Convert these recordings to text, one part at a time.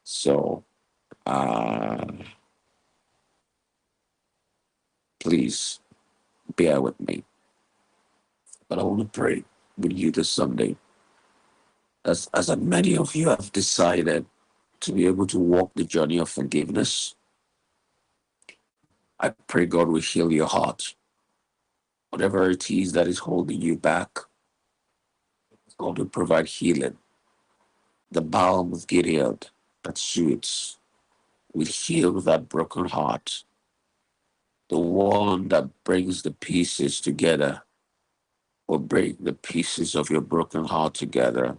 So please bear with me. But I want to pray with you this Sunday. As many of you have decided to be able to walk the journey of forgiveness, I pray God will heal your heart. Whatever it is that is holding you back, God will provide healing. The balm of Gilead that soothes will heal that broken heart. The one that brings the pieces together will bring the pieces of your broken heart together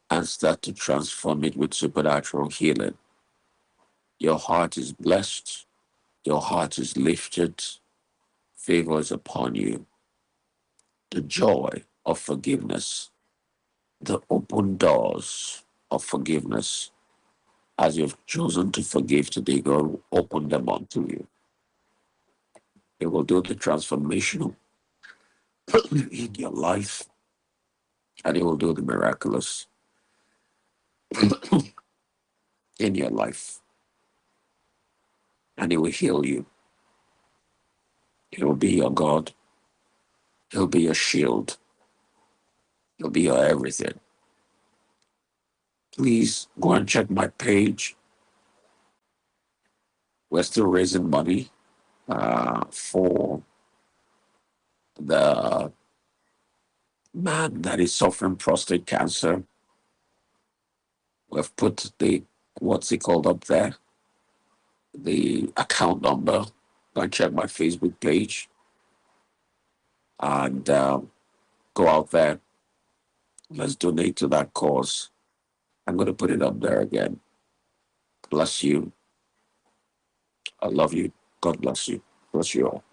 and start to transform it with supernatural healing. Your heart is blessed. Your heart is lifted. Favor is upon you. The joy of forgiveness, the open doors of forgiveness. As you've chosen to forgive today, God will open them unto you. It will do the transformational in your life, and it will do the miraculous in your life, and it will heal you. It will be your God. He'll be your shield. He'll be your everything. Please go and check my page. We're still raising money for the man that is suffering prostate cancer. We've put the, what's it called up there? The account number. Go and check my Facebook page and go out there. Let's donate to that cause. I'm going to put it up there again. Bless you. I love you. God bless you. Bless you all.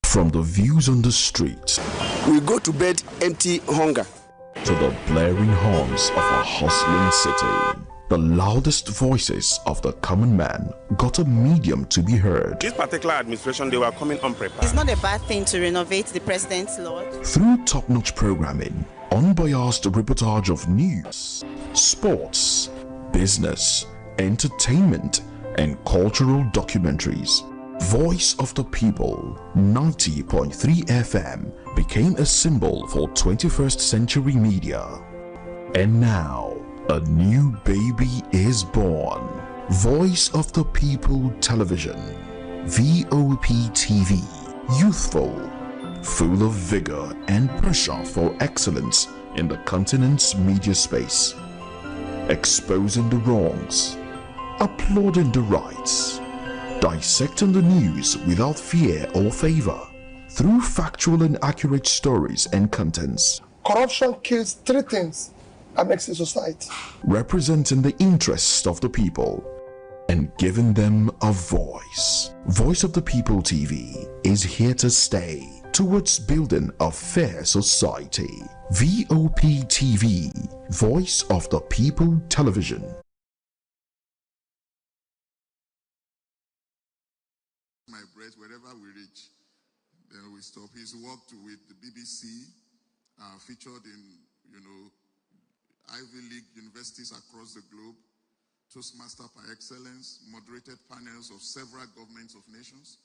From the views on the street We go to bed empty hunger. to the blaring horns of a hustling city, the loudest voices of the common man got a medium to be heard. This particular administration, they were coming unprepared. It's not a bad thing to renovate the president's lodge. Through top-notch programming, unbiased reportage of news, sports, business, entertainment, and cultural documentaries, Voice of the People 90.3 FM became a symbol for 21st century media. And now, a new baby is born. Voice of the People Television, VOP TV, youthful, full of vigor and pressure for excellence in the continent's media space, exposing the wrongs, applauding the rights, dissecting the news without fear or favor, through factual and accurate stories and contents. Corruption kills three things and makes a society. Representing the interests of the people and giving them a voice. Voice of the People TV is here to stay towards building a fair society. VOP TV, Voice of the People Television. My breath wherever we reach. Then we stop. He's worked with the BBC, featured in, Ivy League universities across the globe, Toastmaster par excellence, moderated panels of several governments of nations,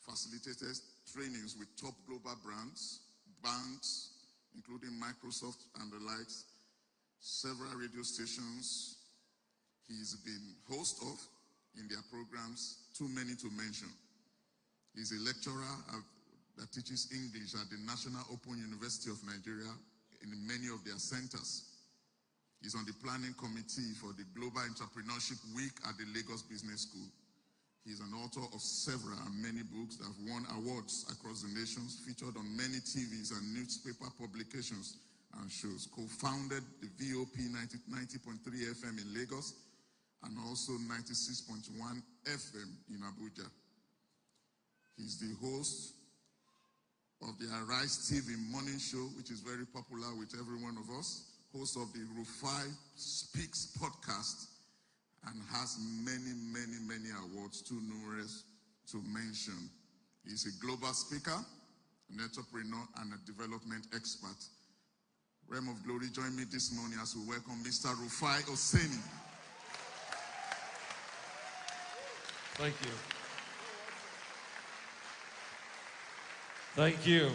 facilitated trainings with top global brands, banks, including Microsoft and the likes, several radio stations he's been host of in their programs, too many to mention. He's a lecturer that teaches English at the National Open University of Nigeria in many of their centers. He's on the planning committee for the Global Entrepreneurship Week at the Lagos Business School. He's an author of several and many books that have won awards across the nations, featured on many TVs and newspaper publications and shows. Co-founded the VOP 90.3 FM in Lagos and also 96.1 FM in Abuja. He's the host of the Arise TV morning show, which is very popular with every one of us. Host of the Rufai Speaks podcast, and has many, many, many awards, too numerous to mention. He's a global speaker, an entrepreneur, and a development expert. Realm of Glory, join me this morning as we welcome Mr. Rufai Oseni. Thank you. Thank you.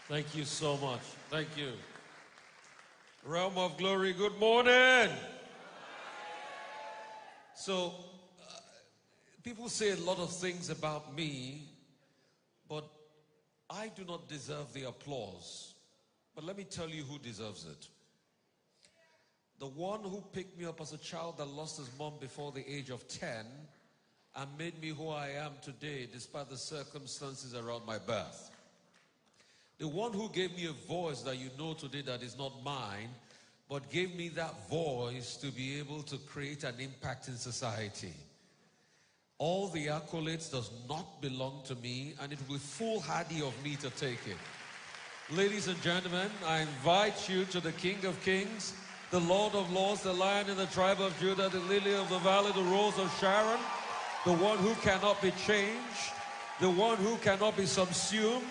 Thank you so much. Thank you. Realm of Glory, good morning. So, people say a lot of things about me, but I do not deserve the applause. But let me tell you who deserves it. The one who picked me up as a child that lost his mom before the age of 10 and made me who I am today despite the circumstances around my birth. The one who gave me a voice that you know today that is not mine, but gave me that voice to be able to create an impact in society. All the accolades does not belong to me, and it will be foolhardy of me to take it. Ladies and gentlemen, I invite you to the King of Kings, the Lord of Lords, the Lion in the tribe of Judah, the Lily of the Valley, the Rose of Sharon, the one who cannot be changed, the one who cannot be subsumed,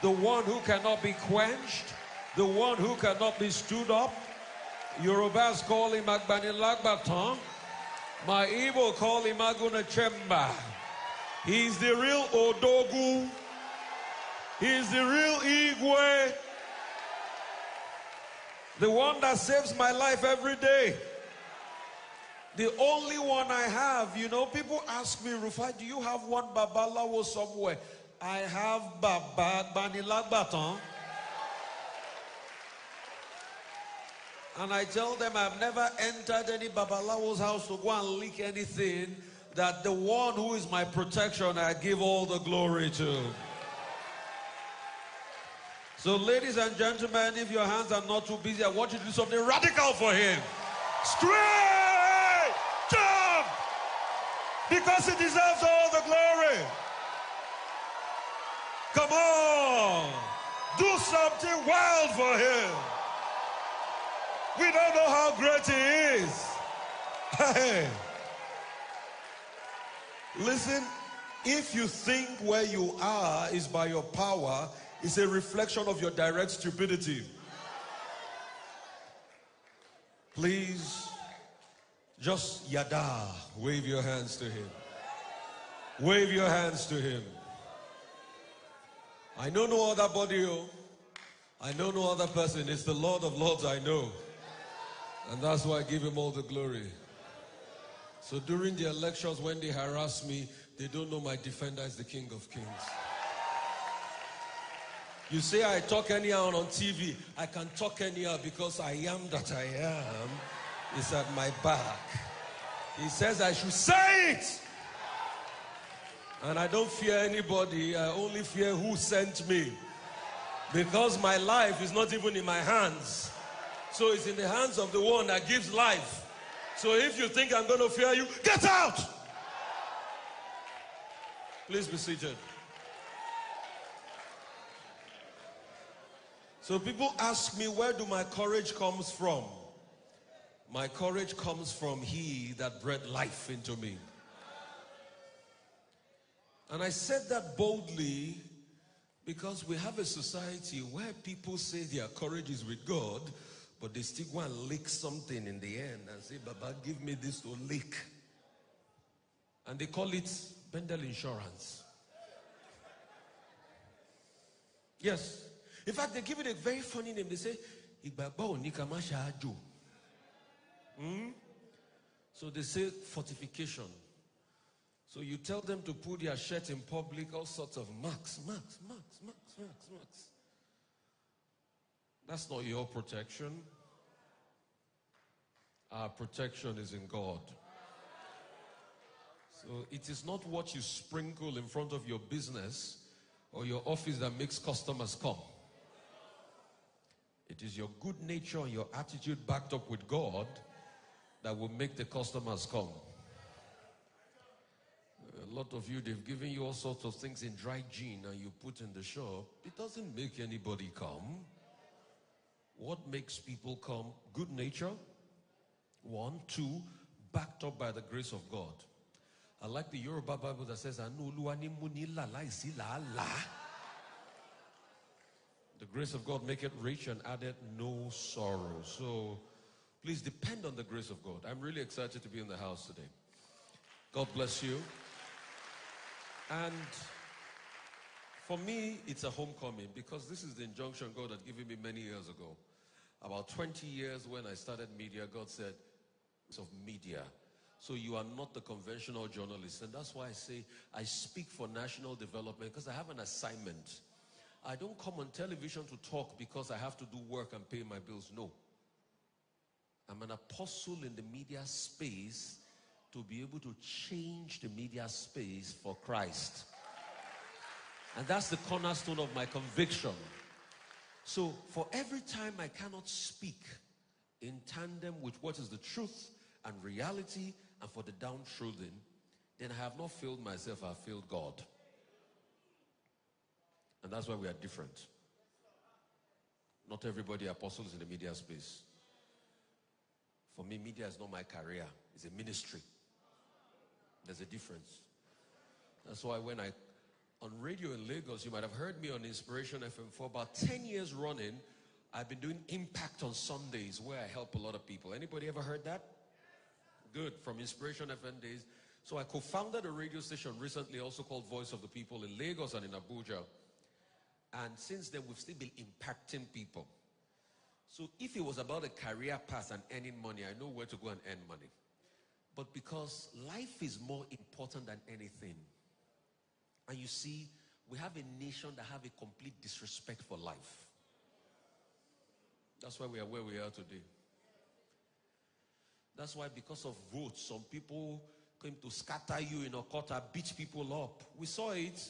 the one who cannot be quenched, the one who cannot be stood up. Yorubas call him Agbanilagbaton. My Igbo call him Aguna Chemba. He's the real Odogu. He's the real Igwe. The one that saves my life every day. The only one I have. You know, people ask me, Rufai, do you have one Babalawo somewhere? I have Baba Agbanilagbaton. And I tell them I've never entered any Babalawo's house to go and leak anything, that the one who is my protection, I give all the glory to. So ladies and gentlemen, if your hands are not too busy, I want you to do something radical for him. Straight jump! Because he deserves all the glory. Come on! Do something wild for him. We don't know how great he is. Hey. Listen, if you think where you are is by your power, it's a reflection of your direct stupidity. Please, just yada, wave your hands to him. Wave your hands to him. I know no other body, oh. I know no other person. It's the Lord of Lords I know. And that's why I give him all the glory. So during the elections, when they harass me, they don't know my defender is the King of Kings. You say I talk anyhow on TV. I can talk anyhow because I am that I am. It's at my back. He says I should say it. And I don't fear anybody. I only fear who sent me. Because my life is not even in my hands. So it's in the hands of the one that gives life. So if you think I'm going to fear you, get out! Please be seated. So people ask me, where do my courage comes from? My courage comes from he that breathed life into me. And I said that boldly because we have a society where people say their courage is with God, but they still go and lick something in the end and say, Baba, give me this to lick. And they call it Bendel Insurance. Yes. In fact, they give it a very funny name. They say, So they say fortification. So you tell them to put their shirt in public, all sorts of marks. That's not your protection. Our protection is in God. So it is not what you sprinkle in front of your business or your office that makes customers come. It is your good nature and your attitude backed up with God that will make the customers come. A lot of you, they've given you all sorts of things in dry gin and you put in the shop. It doesn't make anybody come. What makes people come? Good nature. 1, 2, backed up by the grace of God. I like the Yoruba Bible that says, the grace of God make it rich and added no sorrow. So please depend on the grace of God. I'm really excited to be in the house today. God bless you. And for me, it's a homecoming because this is the injunction God had given me many years ago. About 20 years when I started media, God said, of media. So you are not the conventional journalist. And that's why I say I speak for national development because I have an assignment. I don't come on television to talk because I have to do work and pay my bills. No. I'm an apostle in the media space to be able to change the media space for Christ. And that's the cornerstone of my conviction. So for every time I cannot speak in tandem with what is the truth and reality and for the downtrodden, then I have not failed myself, I have failed God. And that's why we are different. Not everybody apostles in the media space. For me, media is not my career, it's a ministry. There's a difference. That's why when on radio in Lagos, you might have heard me on Inspiration FM for about 10 years running, I've been doing Impact on Sundays where I help a lot of people. Anybody ever heard that? Good, from Inspiration FM days. So I co-founded a radio station recently also called Voice of the People in Lagos and in Abuja. And since then, we've still been impacting people. So if it was about a career path and earning money, I know where to go and earn money. But because life is more important than anything. And you see, we have a nation that have a complete disrespect for life. That's why we are where we are today. That's why because of votes, some people came to scatter you in Okota, beat people up. We saw it.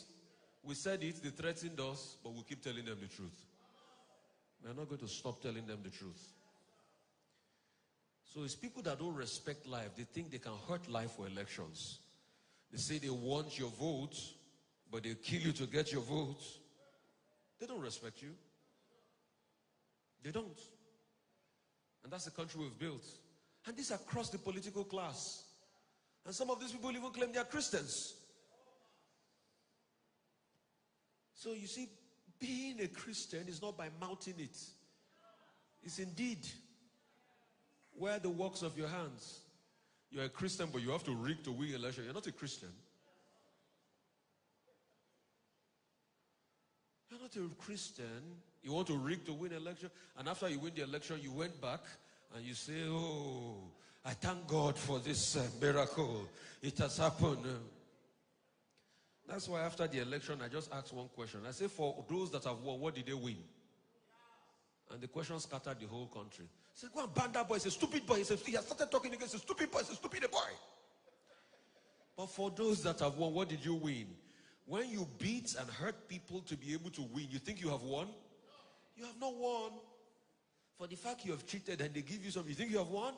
We said it. They threatened us, but we keep telling them the truth. We're not going to stop telling them the truth. So it's people that don't respect life. They think they can hurt life for elections. They say they want your vote, but they'll kill you to get your vote. They don't respect you. They don't. And that's the country we've built. And this across the political class. And some of these people even claim they are Christians. So you see, being a Christian is not by mounting it. It's indeed where the works of your hands. You're a Christian, but you have to rig to win election. You're not a Christian. You're not a Christian. You want to rig to win election, and after you win the election, you went back and you say, oh, I thank God for this miracle. It has happened. That's why after the election, I just asked one question. I say, for those that have won, what did they win? And the question scattered the whole country. I said, go and ban that boy. He's a stupid boy. He said, he has started talking against a stupid boy. He's a stupid boy. But for those that have won, what did you win? When you beat and hurt people to be able to win, you think you have won? You have not won. For the fact you have cheated and they give you something, you think you have won?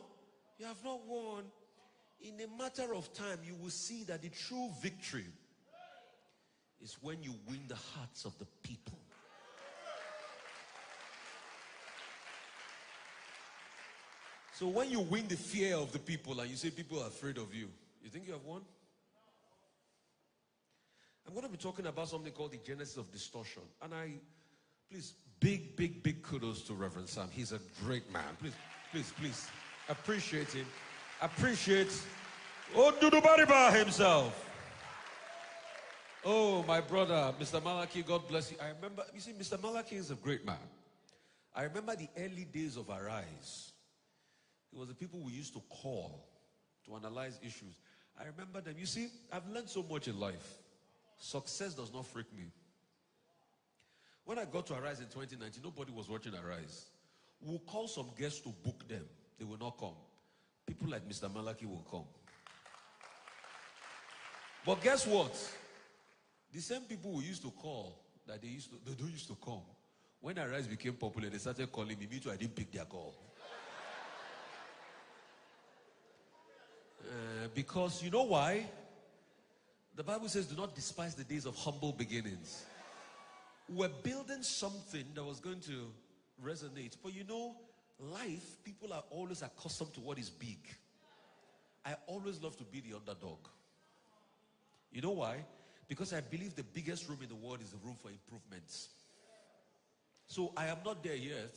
You have not won. In a matter of time, you will see that the true victory is when you win the hearts of the people. So when you win the fear of the people and you say people are afraid of you, you think you have won? I'm going to be talking about something called the genesis of distortion. And please, big kudos to Reverend Sam. He's a great man. Please, appreciate him. Appreciate Odudubariba himself. Oh, my brother, Mr. Malaki, God bless you. I remember, you see, Mr. Malaki is a great man. I remember the early days of Arise. It was the people we used to call to analyze issues. I remember them. You see, I've learned so much in life. Success does not freak me. When I got to Arise in 2019, nobody was watching Arise. We'll call some guests to book them. They will not come. People like Mr. Malaki will come. But guess what? The same people we used to call, that they don't used to come. When Arise became popular, they started calling me. Me too, I didn't pick their call. Because you know why? The Bible says, do not despise the days of humble beginnings. We're building something that was going to resonate. But you know, life, people are always accustomed to what is big. I always love to be the underdog. You know why? Because I believe the biggest room in the world is the room for improvements. So I am not there yet.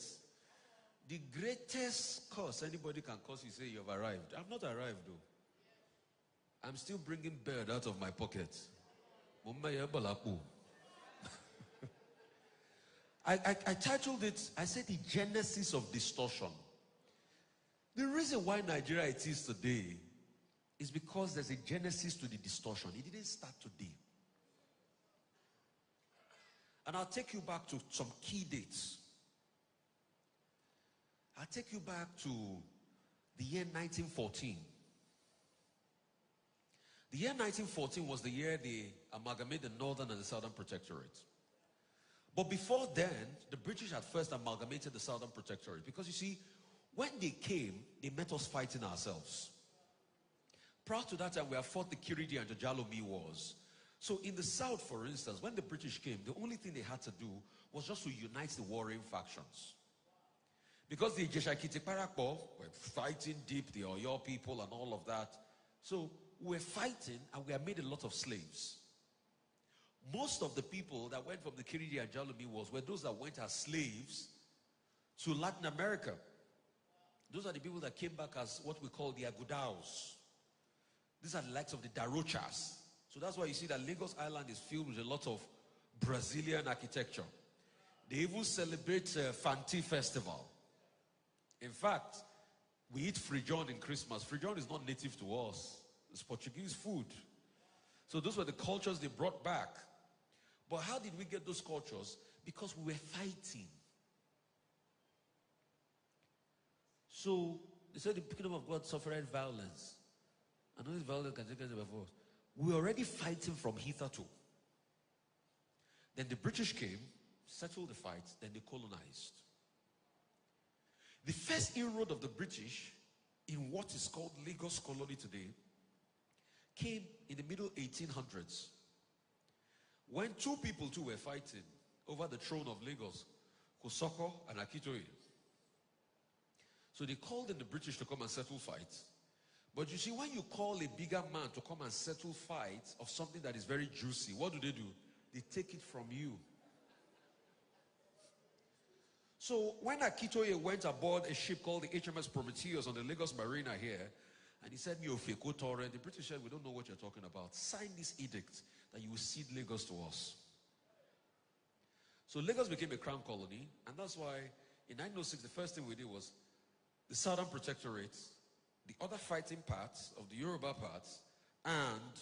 The greatest curse anybody can curse you, say you've arrived. I've not arrived though. I'm still bringing bird out of my pocket. I titled it, I said the genesis of distortion. The reason why Nigeria it is today is because there's a genesis to the distortion. It didn't start today. And I'll take you back to some key dates. I'll take you back to the year 1914. The year 1914 was the year they amalgamated the Northern and the Southern Protectorate. But before then, the British had first amalgamated the Southern Protectorate. Because you see, when they came, they met us fighting ourselves. Prior to that time, we have fought the Kiridi and the Jalomi wars. So in the South, for instance, when the British came, the only thing they had to do was just to unite the warring factions. Because the Ijeshakiti Parakpo were fighting deep, the Oyo people and all of that. So we're fighting and we have made a lot of slaves. Most of the people that went from the Kiridi and Jalomi wars were those that went as slaves to Latin America. Those are the people that came back as what we call the Agudaos. These are the likes of the Darochas. So that's why you see that Lagos Island is filled with a lot of Brazilian architecture. They even celebrate Fanti Festival. In fact, we eat frijon in Christmas. Frijon is not native to us. It's Portuguese food. So those were the cultures they brought back. But how did we get those cultures? Because we were fighting. So they said the kingdom of God suffered violence. And all this violence can take place by force. We were already fighting from hitherto. Then the British came, settled the fight, then they colonized. The first inroad of the British in what is called Lagos colony today came in the middle 1800s. When two people too were fighting over the throne of Lagos, Kosoko and Akitoye. So they called in the British to come and settle fights. But you see, when you call a bigger man to come and settle fights of something that is very juicy, what do? They take it from you. So when Akitoye went aboard a ship called the HMS Prometheus on the Lagos Marina here, and he said, the British said, we don't know what you're talking about. Sign this edict that you will cede Lagos to us. So Lagos became a crown colony, and that's why in 1906, the first thing we did was the Southern Protectorate, the other fighting parts of the Yoruba parts, and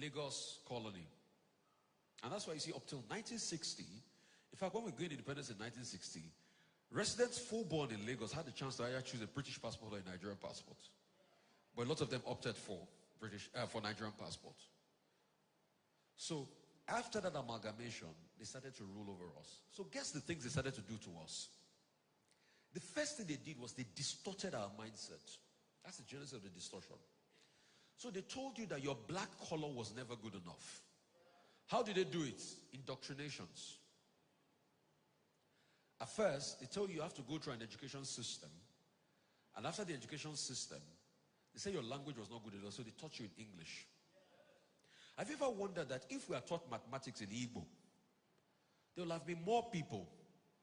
Lagos colony. And that's why you see up till 1960, in fact, when we gained independence in 1960, residents full-born in Lagos had the chance to either choose a British passport or a Nigerian passport. But a lot of them opted for Nigerian passport. So after that amalgamation, they started to rule over us. So guess the things they started to do to us. The first thing they did was they distorted our mindset. That's the genesis of the distortion. So they told you that your black color was never good enough. How did they do it? Indoctrinations. At first, they told you have to go through an education system. And after the education system, they said your language was not good enough, so they taught you in English. Have you ever wondered that if we are taught mathematics in Igbo, there will have been more people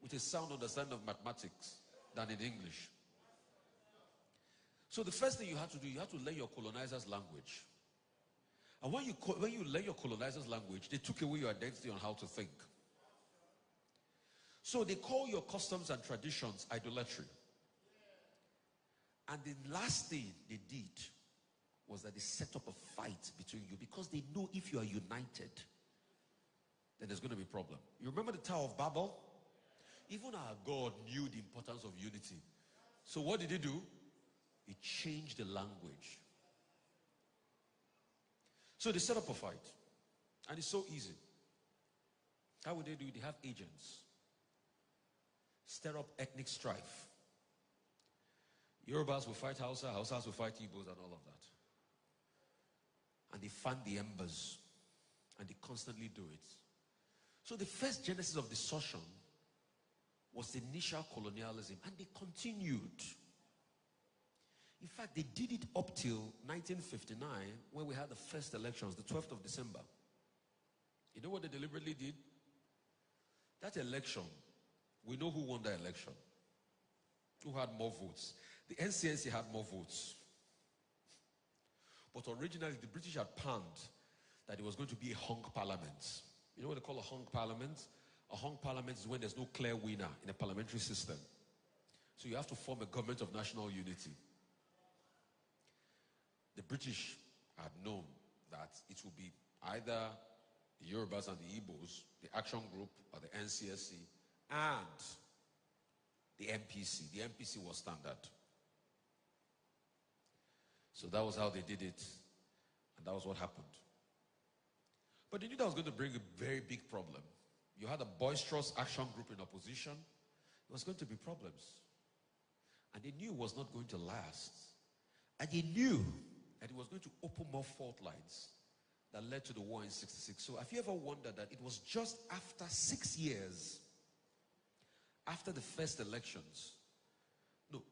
with a sound understanding of mathematics than in English? So the first thing you have to do, you have to learn your colonizer's language. And when you learn your colonizer's language, they took away your identity on how to think. So they call your customs and traditions idolatry. And the last thing they did was that they set up a fight between you, because they know if you are united, then there's going to be a problem. You remember the Tower of Babel? Even our God knew the importance of unity. So what did he do? He changed the language. So they set up a fight. And it's so easy. How would they do it? They have agents. Stir up ethnic strife. Yorubas will fight Hausa, Hausas will fight Igbos and all of that. And they fan the embers. And they constantly do it. So the first genesis of distortion was the initial colonialism. And they continued. In fact, they did it up till 1959 when we had the first elections, the 12th of December. You know what they deliberately did? That election, we know who won that election. Who had more votes? The NCNC had more votes. But originally, the British had planned that it was going to be a hung parliament. You know what they call a hung parliament? A hung parliament is when there's no clear winner in a parliamentary system. So you have to form a government of national unity. The British had known that it would be either the Yorubas and the Igbos, the Action Group, or the NCSC, and the MPC. The MPC was standard. So that was how they did it, and that was what happened. But they knew that was going to bring a very big problem. You had a boisterous Action Group in opposition. There was going to be problems. And they knew it was not going to last. And they knew that it was going to open more fault lines that led to the war in '66. So have you ever wondered that it was just after 6 years, after the first elections, no,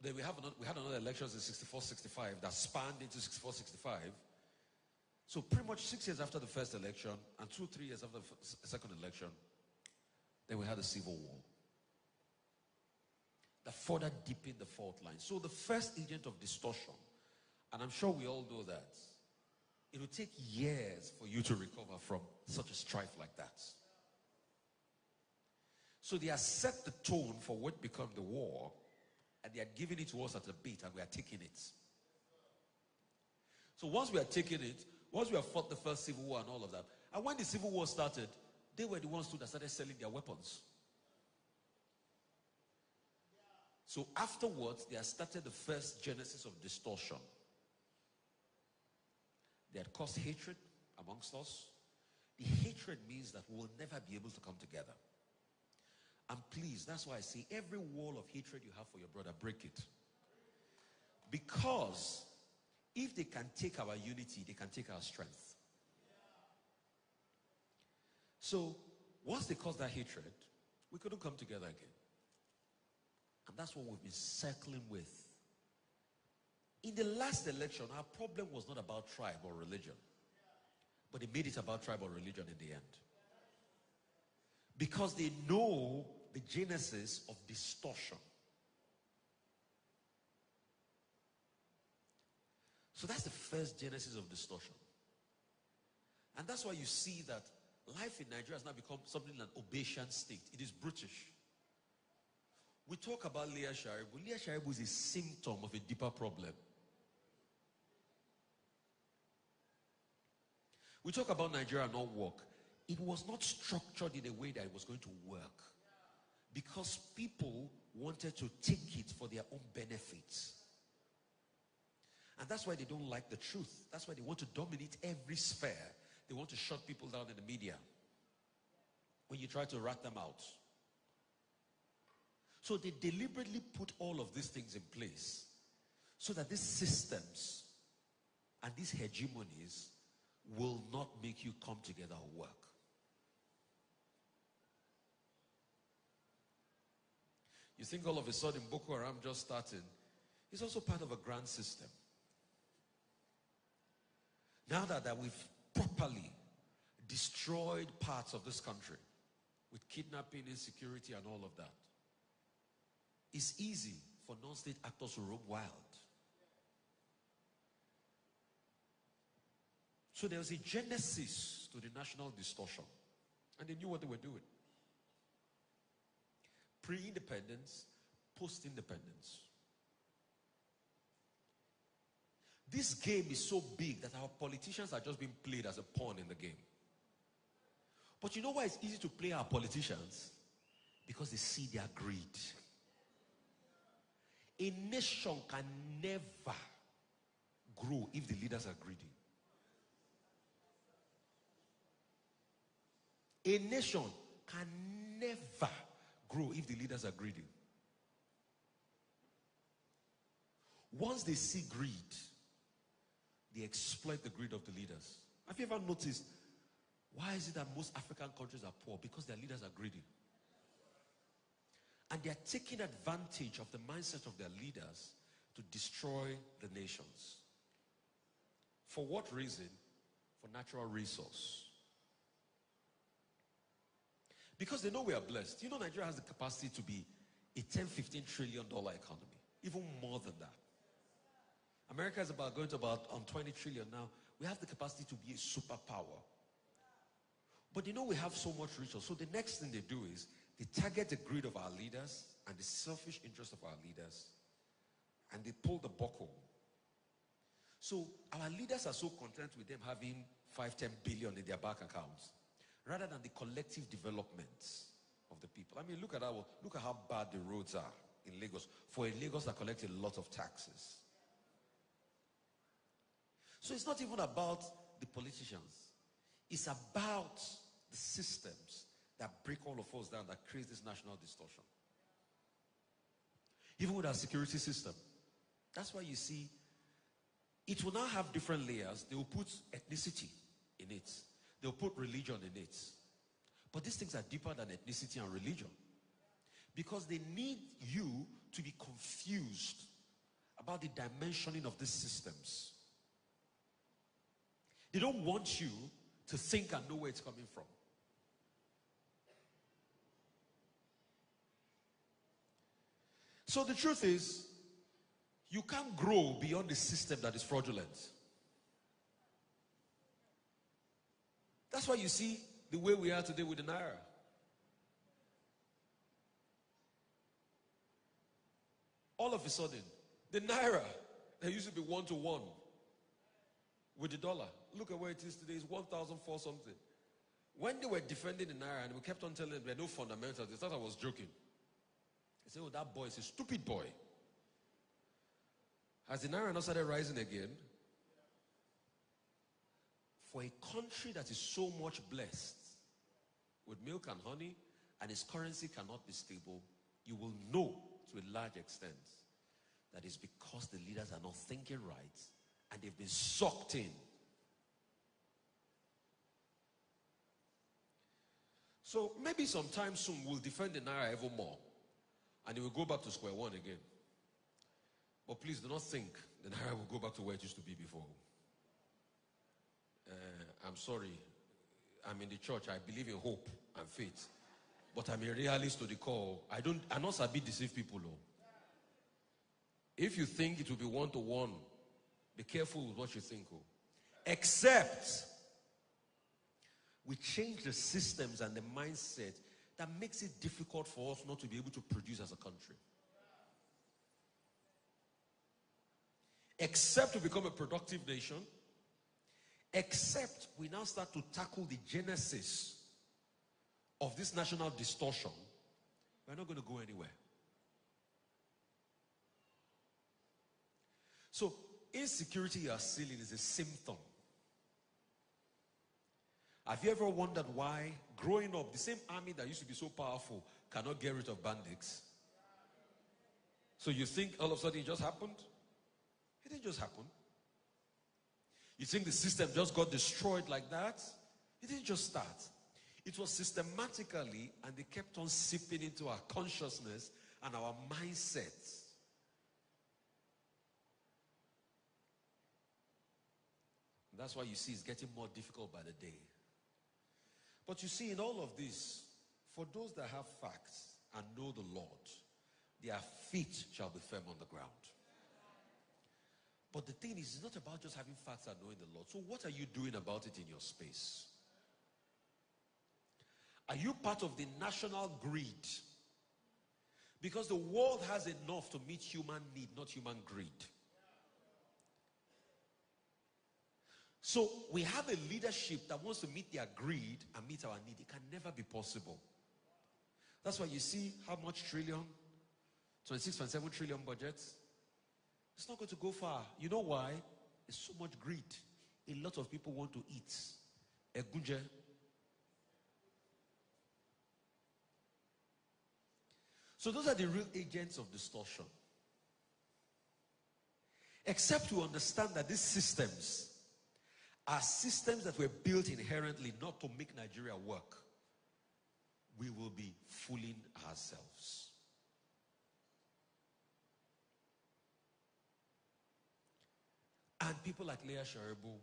then we had another elections in '64-65 that spanned into '64-65. So pretty much 6 years after the first election and 2-3 years after the second election, then we had a civil war that further deepened the fault line. So the first agent of distortion, and I'm sure we all know that, it will take years for you to recover from such a strife like that. So they have set the tone for what became the war, and they are giving it to us at a beat, and we are taking it. So once we are taking it, once we have fought the first civil war and all of that, and when the civil war started, they were the ones too that started selling their weapons. So afterwards, they had started the first genesis of distortion. They had caused hatred amongst us. The hatred means that we will never be able to come together. And please, that's why I say every wall of hatred you have for your brother, break it. Because if they can take our unity, they can take our strength. So once they caused that hatred, we couldn't come together again. And that's what we've been circling with. In the last election, our problem was not about tribe or religion, but they made it about tribe or religion in the end. Because they know the genesis of distortion. So that's the first genesis of distortion. And that's why you see that life in Nigeria has now become something like an Obasian state. It is British. We talk about Leah Sharibu. Leah Sharibu is a symptom of a deeper problem. We talk about Nigeria not work. It was not structured in a way that it was going to work. Because people wanted to take it for their own benefits. And that's why they don't like the truth. That's why they want to dominate every sphere. They want to shut people down in the media when you try to rat them out. So they deliberately put all of these things in place so that these systems and these hegemonies will not make you come together or work. You think all of a sudden Boko Haram just starting. It's also part of a grand system. Now that we've properly destroyed parts of this country with kidnapping, insecurity, and all of that, it's easy for non-state actors to roam wild. So there was a genesis to the national distortion, and they knew what they were doing. Pre-independence, post-independence. This game is so big that our politicians are just being played as a pawn in the game. But you know why it's easy to play our politicians? Because they see their greed. A nation can never grow if the leaders are greedy. A nation can never grow if the leaders are greedy. Once they see greed, they exploit the greed of the leaders. Have you ever noticed, why is it that most African countries are poor? Because their leaders are greedy. And they are taking advantage of the mindset of their leaders to destroy the nations. For what reason? For natural resource. Because they know we are blessed. You know, Nigeria has the capacity to be a $10-15 trillion economy. Even more than that. America is going to about on 20 trillion now. We have the capacity to be a superpower. But you know we have so much resource. So the next thing they do is they target the greed of our leaders and the selfish interest of our leaders. And they pull the buckle. So our leaders are so content with them having 5-10 billion in their bank accounts, rather than the collective development of the people. I mean, look at how bad the roads are in Lagos. For a Lagos that collects a lot of taxes. So it's not even about the politicians. It's about the systems that break all of us down, that creates this national distortion. Even with our security system. That's why you see, it will now have different layers. They will put ethnicity in it. They will put religion in it. But these things are deeper than ethnicity and religion. Because they need you to be confused about the dimensioning of these systems. They don't want you to think and know where it's coming from. So the truth is, you can't grow beyond the system that is fraudulent. That's why you see the way we are today with the Naira. All of a sudden, the Naira, that used to be 1-to-1 with the dollar. Look at where it is today. It's 1,004 something. When they were defending the Naira and we kept on telling them there are no fundamentals, they thought I was joking. They said, oh, that boy is a stupid boy. Has the Naira not started rising again? For a country that is so much blessed with milk and honey and its currency cannot be stable, you will know to a large extent that it's because the leaders are not thinking right and they've been sucked in. So maybe sometime soon we'll defend the Naira ever more and it will go back to square one again. But please do not think the Naira will go back to where it used to be before. I'm sorry. I'm in the church. I believe in hope and faith. But I'm a realist to the core. I not sabi deceive people. Oh. If you think it will be 1-to-1, be careful with what you think. Oh. Except we change the systems and the mindset that makes it difficult for us not to be able to produce as a country. Except to become a productive nation. Except we now start to tackle the genesis of this national distortion, we're not going to go anywhere. So, insecurity you are seeing is a symptom. Have you ever wondered why, growing up, the same army that used to be so powerful cannot get rid of bandits? So you think all of a sudden it just happened? It didn't just happen. You think the system just got destroyed like that? It didn't just start. It was systematically, and they kept on seeping into our consciousness and our mindsets. That's why you see it's getting more difficult by the day. But you see, in all of this, for those that have facts and know the Lord, their feet shall be firm on the ground. But the thing is, it's not about just having facts and knowing the Lord. So what are you doing about it in your space? Are you part of the national greed? Because the world has enough to meet human need, not human greed. So we have a leadership that wants to meet their greed and meet our need. It can never be possible. That's why you see how much trillion, 26.7 trillion budgets. It's not going to go far. You know why? There's so much greed. A lot of people want to eat. Egunje. So those are the real agents of distortion. Except to understand that these systems are systems that were built inherently not to make Nigeria work, we will be fooling ourselves. And people like Leah Sharibu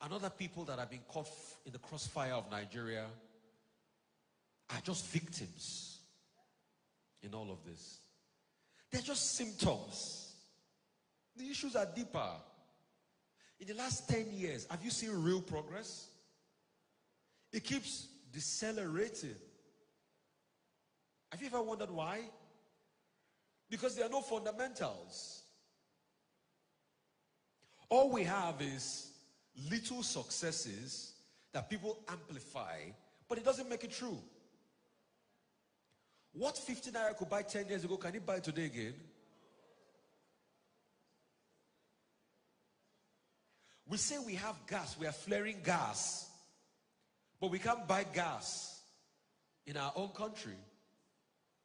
and other people that have been caught in the crossfire of Nigeria are just victims in all of this. They're just symptoms. The issues are deeper. In the last 10 years, have you seen real progress? It keeps decelerating. Have you ever wondered why? Because there are no fundamentals. All we have is little successes that people amplify, but it doesn't make it true. What 50 naira could buy 10 years ago, can it buy today again? We say we have gas, we are flaring gas, but we can't buy gas in our own country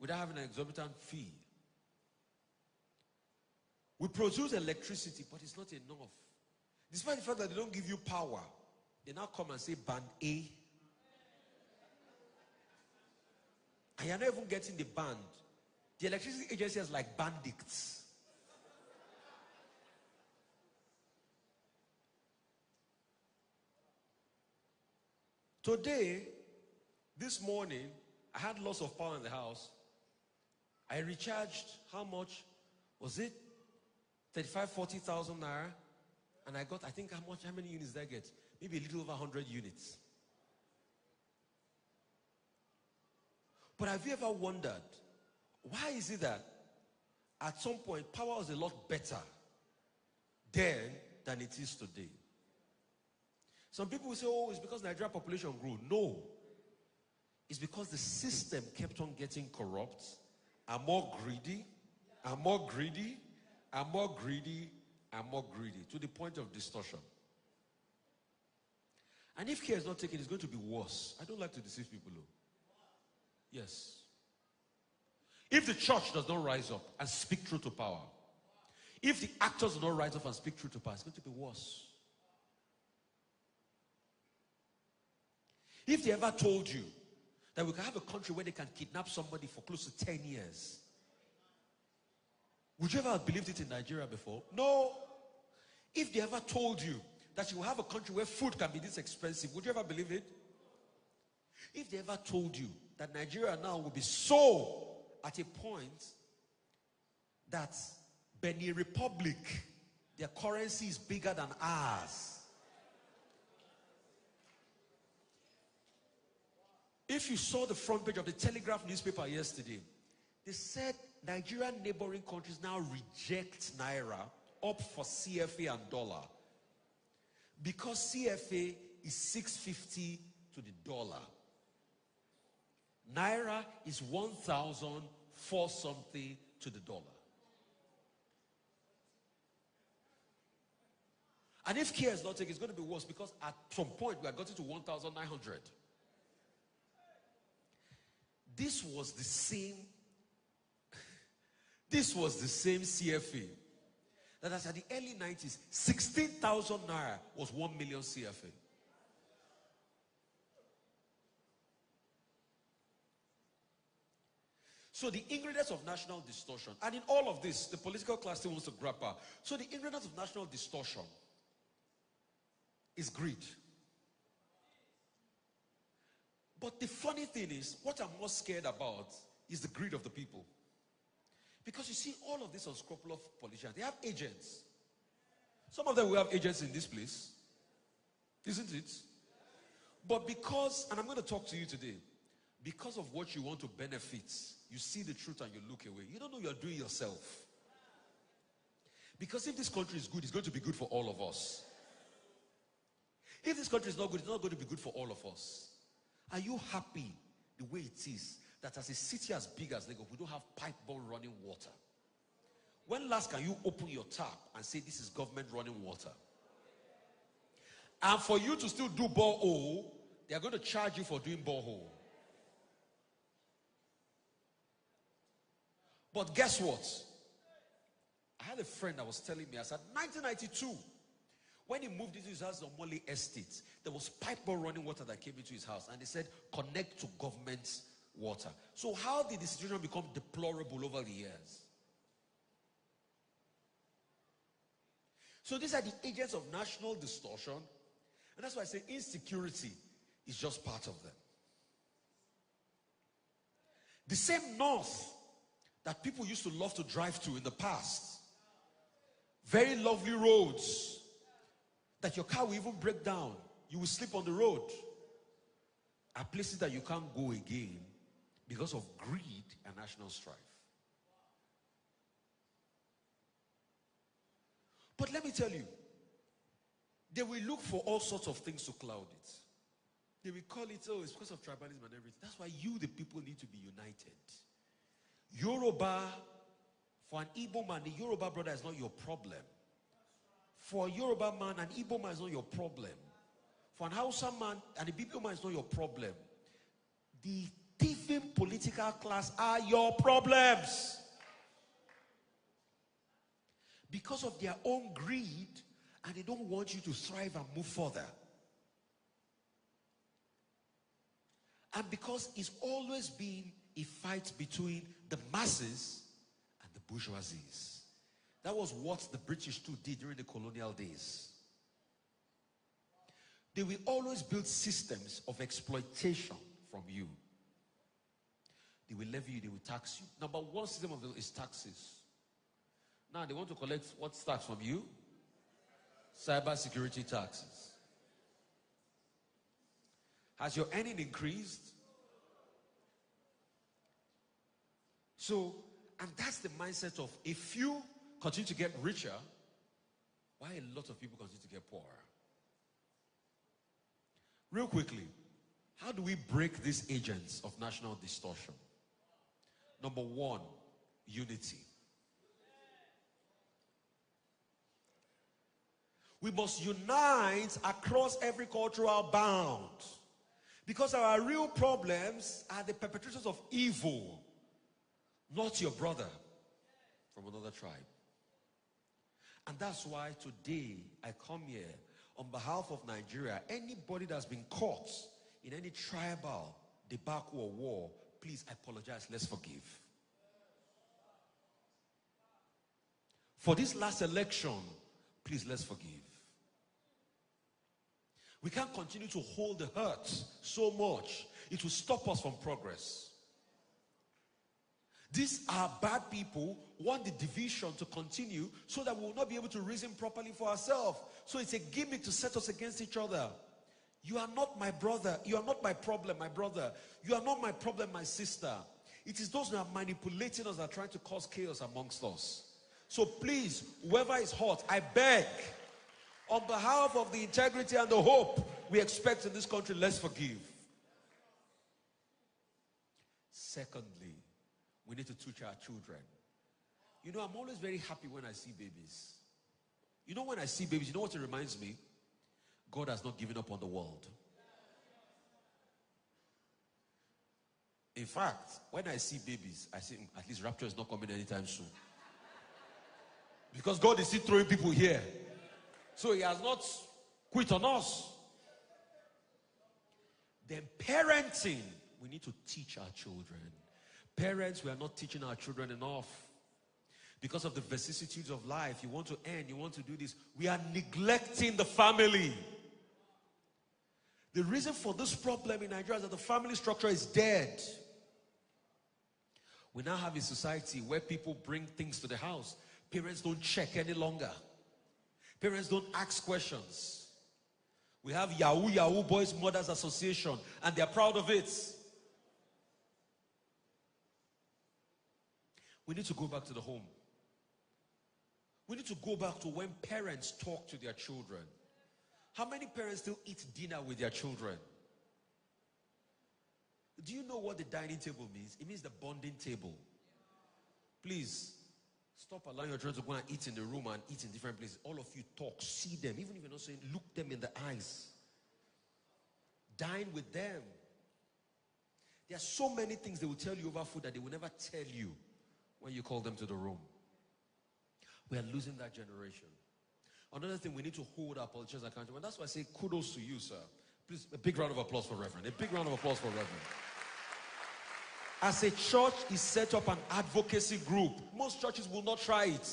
without having an exorbitant fee. We produce electricity, but it's not enough. Despite the fact that they don't give you power, they now come and say band A. And you're not even getting the band. The electricity agency is like bandits. Today, this morning, I had loss of power in the house. I recharged, how much? Was it 35, 40,000 naira? And I got, I think, how many units did I get? Maybe a little over 100 units. But have you ever wondered, why is it that at some point power was a lot better then than it is today? Some people will say, oh, it's because Nigeria population grew. No. It's because the system kept on getting corrupt and more greedy and more greedy and more greedy and more greedy to the point of distortion. And if care is not taken, it's going to be worse. I don't like to deceive people, though. Yes. If the church does not rise up and speak truth to power, if the actors do not rise up and speak truth to power, it's going to be worse. If they ever told you that we can have a country where they can kidnap somebody for close to 10 years, would you ever have believed it in Nigeria before? No. If they ever told you that you will have a country where food can be this expensive, would you ever believe it? If they ever told you that Nigeria now will be so at a point that Benin Republic, their currency is bigger than ours. If you saw the front page of the Telegraph newspaper yesterday, they said Nigerian neighboring countries now reject Naira up for CFA and dollar because CFA is 650 to the dollar. Naira is 1,004 something to the dollar. And if care is not taken, it's going to be worse because at some point we are getting to 1,900. This was the same CFA that as at the early 90s, 16,000 naira was 1 million CFA. So the ingredients of national distortion, and in all of this, the political class still wants to grab power. So the ingredients of national distortion is greed. But the funny thing is, what I'm most scared about is the greed of the people. Because you see, all of these unscrupulous politicians, they have agents. Some of them will have agents in this place. Isn't it? But because, and I'm going to talk to you today, because of what you want to benefit, you see the truth and you look away. You don't know you're doing yourself. Because if this country is good, it's going to be good for all of us. If this country is not good, it's not going to be good for all of us. Are you happy the way it is that as a city as big as Lagos, we don't have pipe-borne running water? When last can you open your tap and say this is government running water? And for you to still do borehole, they are going to charge you for doing borehole. But guess what? I had a friend that was telling me, I said, 1992, when he moved into his house on Molly Estate, there was pipe ball running water that came into his house. And they said, connect to government water. So how did the situation become deplorable over the years? So these are the agents of national distortion. And that's why I say insecurity is just part of them. The same north that people used to love to drive to in the past. Very lovely roads that your car will even break down. You will sleep on the road. Are places that you can't go again because of greed and national strife. But let me tell you, they will look for all sorts of things to cloud it. They will call it, oh, it's because of tribalism and everything. That's why you, the people, need to be united. Yoruba, for an Igbo man, the Yoruba brother is not your problem. For a Yoruba man, an Igbo man is not your problem. For an Hausa man, and a Bibo man is not your problem. The thieving political class are your problems. Because of their own greed, and they don't want you to thrive and move further. And because it's always been a fight between the masses and the bourgeoisies. That was what the British too did during the colonial days. They will always build systems of exploitation from you. They will levy you, they will tax you. Number one system of is taxes. Now they want to collect what's tax from you? Cyber security taxes. Has your earning increased? So, and that's the mindset of a few continue to get richer, while a lot of people continue to get poorer. Real quickly, how do we break these agents of national distortion? Number one, unity. We must unite across every cultural bound. Because our real problems are the perpetrators of evil, not your brother from another tribe. And that's why today I come here on behalf of Nigeria. Anybody that's been caught in any tribal debacle or war, please apologize, let's forgive. For this last election, please let's forgive. We can't continue to hold the hurt so much. It will stop us from progress. These are bad people who want the division to continue so that we will not be able to reason properly for ourselves. So it's a gimmick to set us against each other. You are not my brother. You are not my problem, my brother. You are not my problem, my sister. It is those who are manipulating us that are trying to cause chaos amongst us. So please, whoever is hot, I beg, on behalf of the integrity and the hope we expect in this country, let's forgive. Secondly, we need to teach our children. You know, I'm always very happy when I see babies. You know, when I see babies, you know what it reminds me? God has not given up on the world. In fact, when I see babies, I say, at least rapture is not coming anytime soon. Because God is still throwing people here. So he has not quit on us. Then parenting, we need to teach our children. Parents, we are not teaching our children enough. Because of the vicissitudes of life, you want to earn, you want to do this. We are neglecting the family. The reason for this problem in Nigeria is that the family structure is dead. We now have a society where people bring things to the house. Parents don't check any longer. Parents don't ask questions. We have Yahoo Boys Mothers Association, and they're proud of it. We need to go back to the home. We need to go back to when parents talk to their children. How many parents still eat dinner with their children? Do you know what the dining table means? It means the bonding table. Please, stop allowing your children to go and eat in the room and eat in different places. All of you talk, see them. Even if you're not saying, look them in the eyes. Dine with them. There are so many things they will tell you over food that they will never tell you when you call them to the room. We are losing that generation. Another thing, we need to hold our politicians accountable. And that's why I say kudos to you, sir. Please, a big round of applause for Reverend. A big round of applause for Reverend. As a church is set up an advocacy group, most churches will not try it.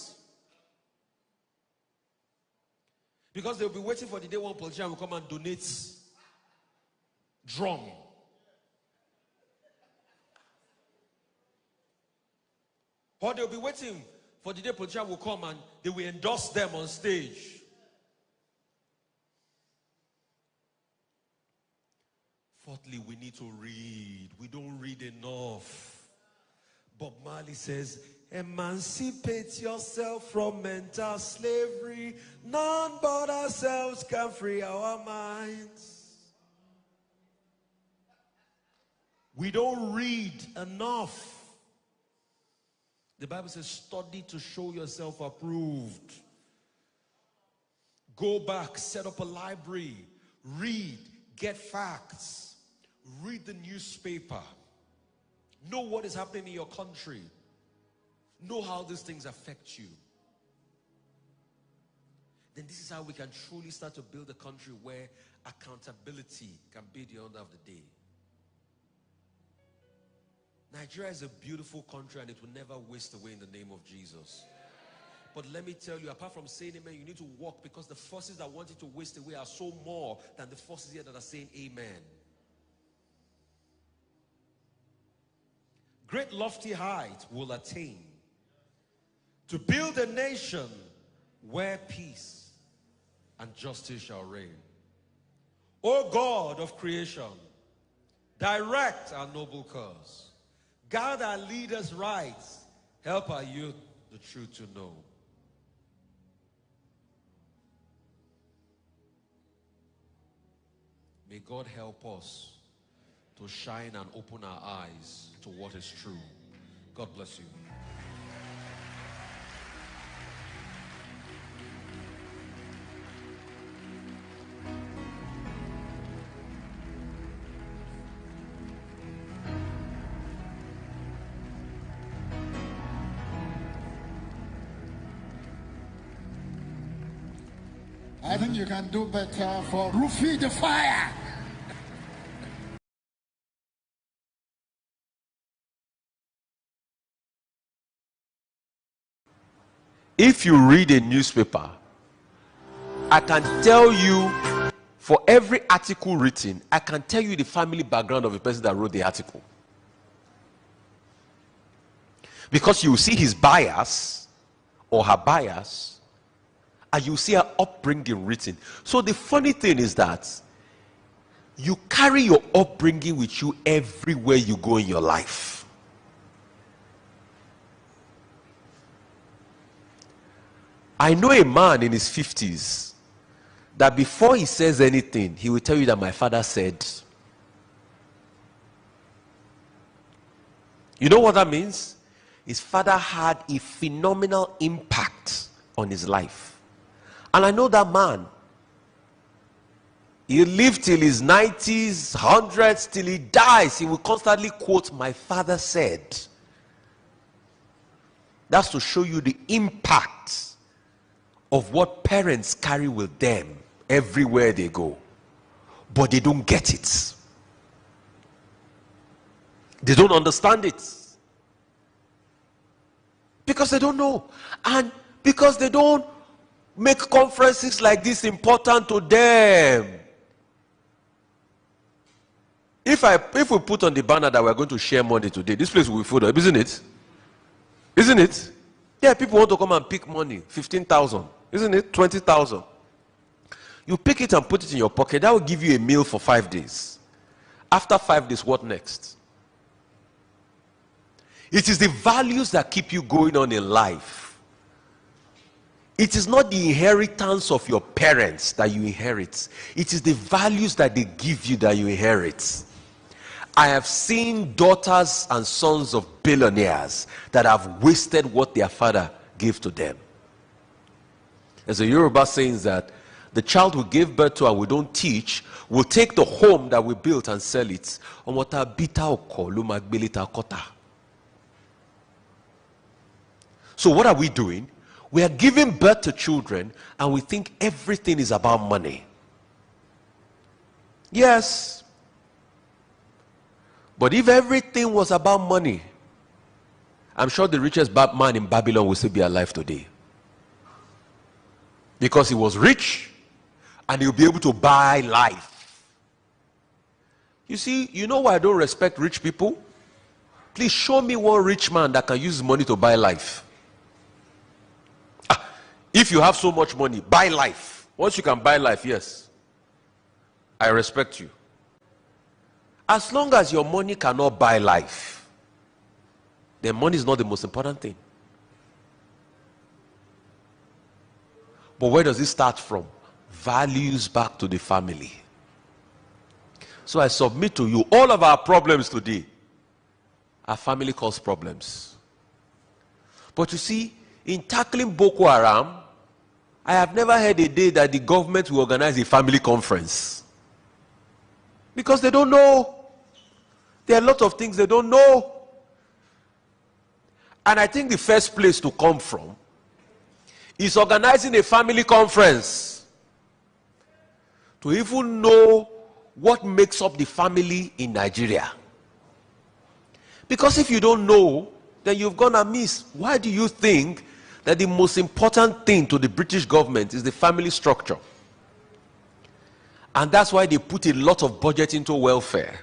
Because they'll be waiting for the day one politician will come and donate drum. Or they'll be waiting for the day politician will come and they will endorse them on stage. Fourthly, we need to read. We don't read enough. Bob Marley says, emancipate yourself from mental slavery. None but ourselves can free our minds. We don't read enough. The Bible says, study to show yourself approved. Go back, set up a library, read, get facts, read the newspaper, know what is happening in your country, know how these things affect you. Then this is how we can truly start to build a country where accountability can be the order of the day. Nigeria is a beautiful country and it will never waste away in the name of Jesus. But let me tell you, apart from saying amen, you need to walk, because the forces that want it to waste away are so more than the forces here that are saying amen. Great lofty height will attain to build a nation where peace and justice shall reign. O God of creation, direct our noble cause. Guide our leaders' rights. Help our youth the truth to know. May God help us to shine and open our eyes to what is true. God bless you. I think you can do better for Rufai the fire. If you read a newspaper, I can tell you, for every article written, I can tell you the family background of the person that wrote the article. Because you see his bias or her bias, and you see her upbringing written. So the funny thing is that you carry your upbringing with you everywhere you go in your life. I know a man in his 50s that before he says anything, he will tell you that my father said. You know what that means? His father had a phenomenal impact on his life. And I know that man. He lived till his 90s, 100s, till he dies. He will constantly quote, my father said. That's to show you the impact of what parents carry with them everywhere they go. But they don't get it. They don't understand it. Because they don't know. And because they don't make conferences like this important to them. If we put on the banner that we're going to share money today, this place will be full up, isn't it? Isn't it? Yeah, people want to come and pick money. 15,000. Isn't it? 20,000. You pick it and put it in your pocket. That will give you a meal for 5 days. After 5 days, what next? It is the values that keep you going on in life. It is not the inheritance of your parents that you inherit. It is the values that they give you that you inherit. I have seen daughters and sons of billionaires that have wasted what their father gave to them. There's a Yoruba saying that the child we gave birth to and we don't teach will take the home that we built and sell it. So what are we doing? We are giving birth to children and we think everything is about money. Yes. But if everything was about money, I'm sure the richest man in Babylon will still be alive today. Because he was rich and he'll be able to buy life. You see, you know why I don't respect rich people? Please show me one rich man that can use money to buy life. If you have so much money, buy life. Once you can buy life, yes, I respect you. As long as your money cannot buy life, then money is not the most important thing. But where does it start from? Values back to the family. So I submit to you, all of our problems today, our family cause problems. But you see, in tackling Boko Haram, I have never heard a day that the government will organize a family conference. Because they don't know. There are a lot of things they don't know. And I think the first place to come from is organizing a family conference to even know what makes up the family in Nigeria. Because if you don't know, then you've gone amiss. Why do you think that the most important thing to the British government is the family structure? And that's why they put a lot of budget into welfare.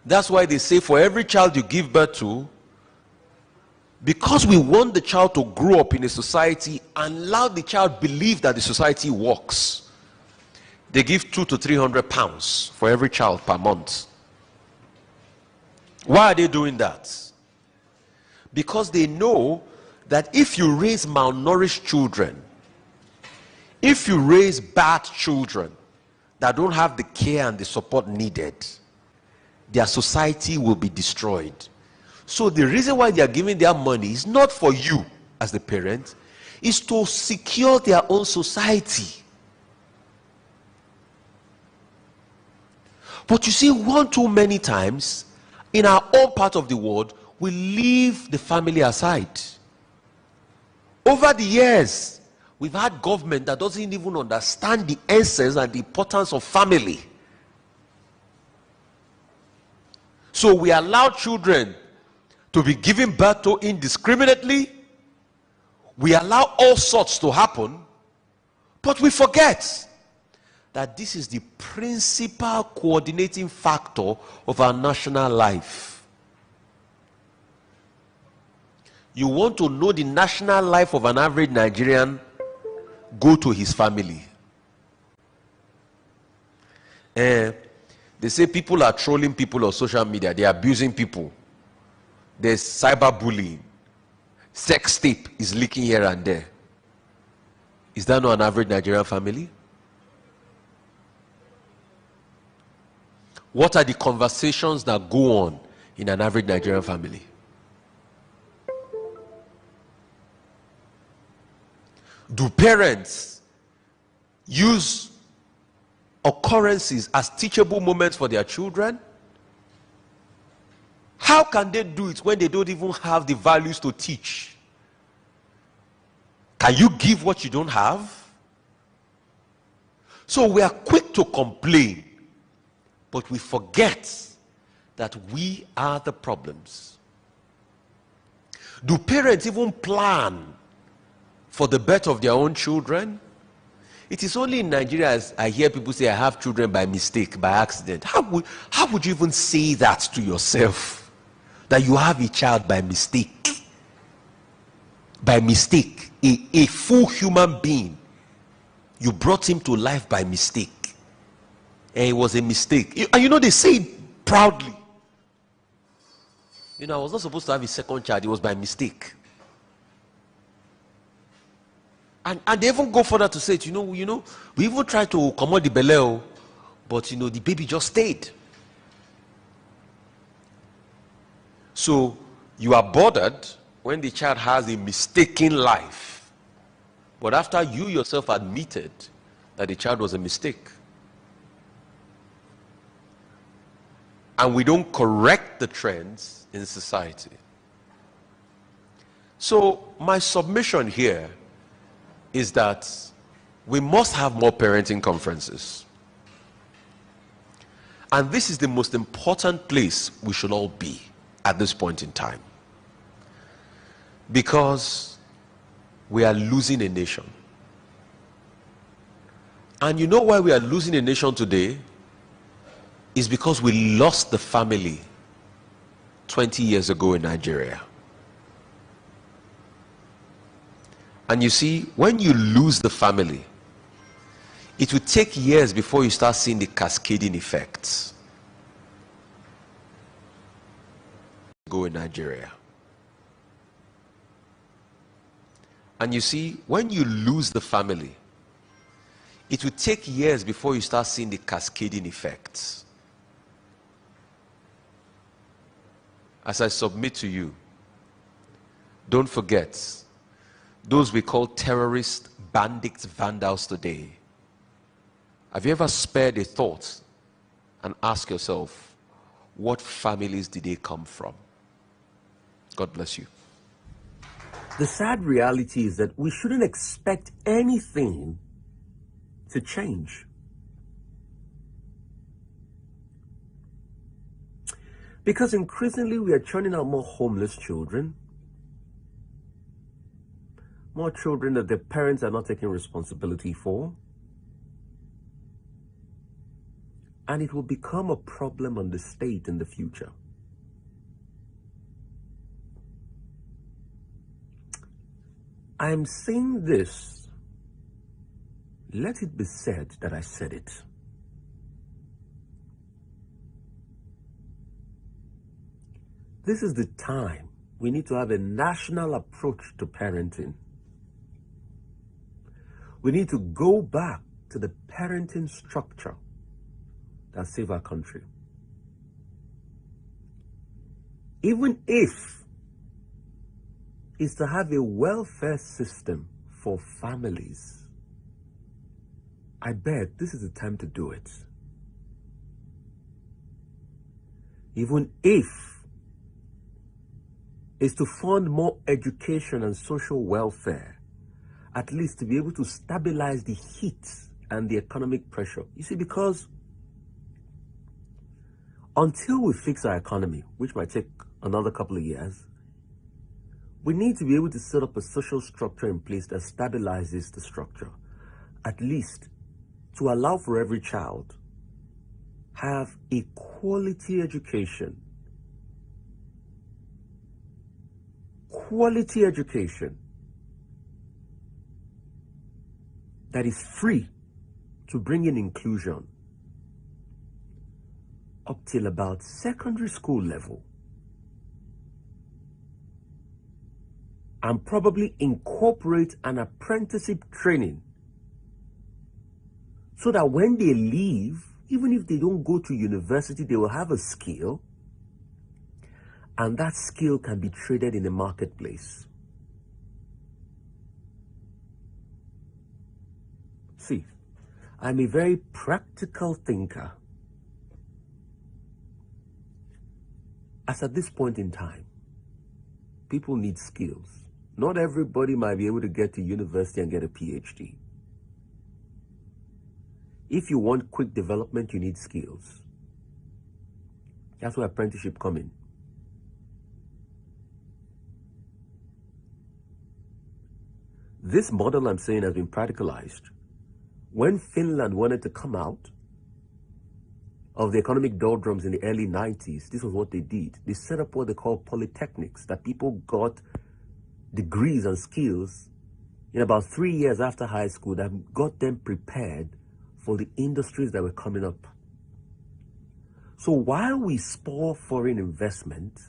That's why they say for every child you give birth to, because we want the child to grow up in a society and allow the child believe that the society works, they give 200 to 300 pounds for every child per month. Why are they doing that? Because they know that if you raise malnourished children, if you raise bad children that don't have the care and the support needed, their society will be destroyed. So the reason why they are giving their money is not for you as the parent, is to secure their own society. But you see, one too many times in our own part of the world, we leave the family aside. Over the years, we've had government that doesn't even understand the essence and the importance of family. So we allow children to be given birth to indiscriminately. We allow all sorts to happen, but we forget that this is the principal coordinating factor of our national life. You want to know the national life of an average Nigerian, go to his family. They say people are trolling people on social media, they are abusing people. There's cyberbullying. Sex tape is leaking here and there. Is that not an average Nigerian family? What are the conversations that go on in an average Nigerian family? Do parents use occurrences as teachable moments for their children? How can they do it when they don't even have the values to teach? Can you give what you don't have? So we are quick to complain, but we forget that we are the problems. Do parents even plan for the birth of their own children? It is only in Nigeria as I hear people say, I have children by mistake, by accident. How would you even say that to yourself? That you have a child by mistake? By mistake. A full human being. You brought him to life by mistake. And it was a mistake. And you know, they say it proudly. You know, I was not supposed to have a second child. It was by mistake. And they even go further to say it, you know, we even tried to come out the belly, but you know, the baby just stayed. So you are bothered when the child has a mistaken life, but after you yourself admitted that the child was a mistake. And we don't correct the trends in society. So my submission here is that we must have more parenting conferences. And this is the most important place we should all be at this point in time. Because we are losing a nation. And you know why we are losing a nation today? Is because we lost the family 20 years ago in Nigeria. And you see, when you lose the family, it will take years before you start seeing the cascading effects. Go in Nigeria. And you see, when you lose the family, it will take years before you start seeing the cascading effects. As I submit to you, don't forget, those we call terrorists, bandits, vandals today. Have you ever spared a thought and asked yourself, what families did they come from? God bless you. The sad reality is that we shouldn't expect anything to change. Because increasingly we are churning out more homeless children, more children that their parents are not taking responsibility for, and it will become a problem on the state in the future. I'm saying this, let it be said that I said it. This is the time we need to have a national approach to parenting. We need to go back to the parenting structure that saved our country. Even if it's to have a welfare system for families, I bet this is the time to do it. Even if it's to fund more education and social welfare, at least to be able to stabilize the heat and the economic pressure. You see, because until we fix our economy, which might take another couple of years, we need to be able to set up a social structure in place that stabilizes the structure, at least to allow for every child have a quality education. Quality education that is free to bring in inclusion up till about secondary school level, and probably incorporate an apprenticeship training so that when they leave, even if they don't go to university, they will have a skill, and that skill can be traded in the marketplace. See, I'm a very practical thinker. As at this point in time, people need skills. Not everybody might be able to get to university and get a PhD. If you want quick development, you need skills. That's where apprenticeship come in. This model I'm saying has been practicalized. When Finland wanted to come out of the economic doldrums in the early 90s, this was what they did. They set up what they call polytechnics, that people got degrees and skills in about 3 years after high school that got them prepared for the industries that were coming up. So while we spoil foreign investment,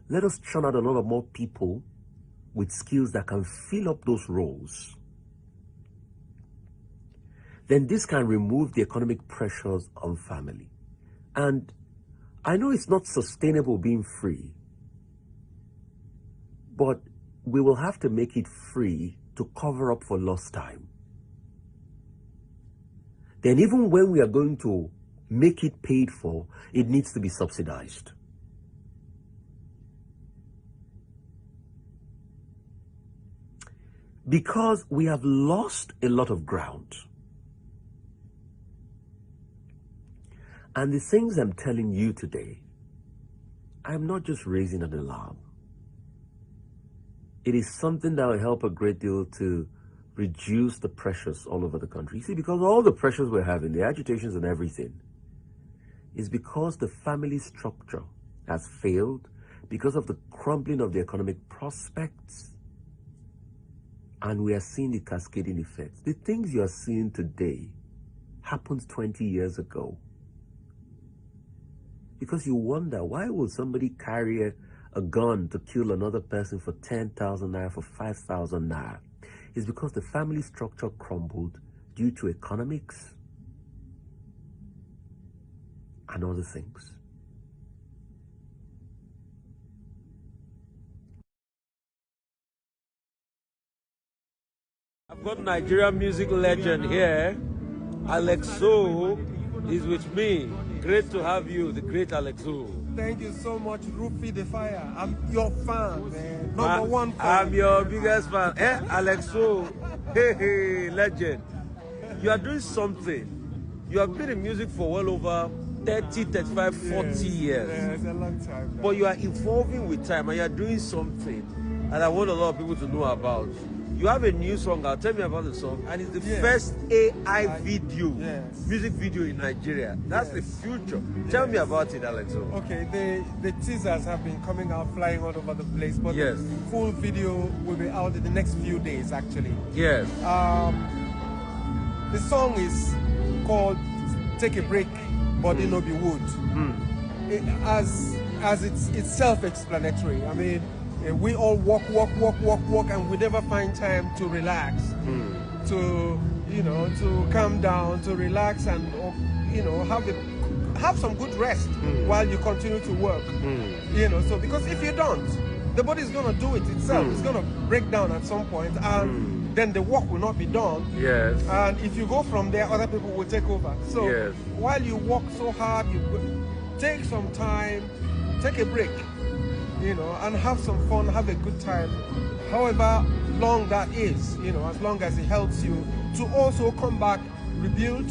let us churn out a lot of more people with skills that can fill up those roles. Then this can remove the economic pressures on family. And I know it's not sustainable being free, but we will have to make it free to cover up for lost time. Then even when we are going to make it paid for, it needs to be subsidized. Because we have lost a lot of ground. And the things I'm telling you today, I'm not just raising an alarm. It is something that will help a great deal to reduce the pressures all over the country. You see, because all the pressures we're having, the agitations and everything, is because the family structure has failed, because of the crumbling of the economic prospects, and we are seeing the cascading effects. The things you are seeing today happened 20 years ago. Because you wonder, why would somebody carry a gun to kill another person for 10,000 naira, for 5,000 naira? It's because the family structure crumbled due to economics and other things. I've got Nigerian music legend here. Alexo is with me. Great to have you, the great Alexo. Thank you so much, Rufai the Fire. I'm your fan, man. Number one fan. I'm your biggest fan. Alexo, hey, legend. You are doing something. You have been in music for well over 30, 35, 40 years. Yeah, it's a long time now. But you are evolving with time and you are doing something. And I want a lot of people to know about. You have a new song. Tell me about the song. And it's the first AI video, music video in Nigeria. That's the future. Tell me about it, Alexo. Okay, the teasers have been coming out, flying all over the place. But the full video will be out in the next few days, actually. Yes. The song is called Take a Break, Body No Be Wood. As it's self-explanatory. I mean, we all walk, and we never find time to relax, to calm down, to relax, and have some good rest while you continue to work. So because if you don't, the body is gonna do it itself. It's gonna break down at some point, and then the work will not be done. Yes. And if you go from there, other people will take over. So while you work so hard, you take some time, take a break. And have some fun, have a good time, however long that is, as long as it helps you to also come back rebuilt,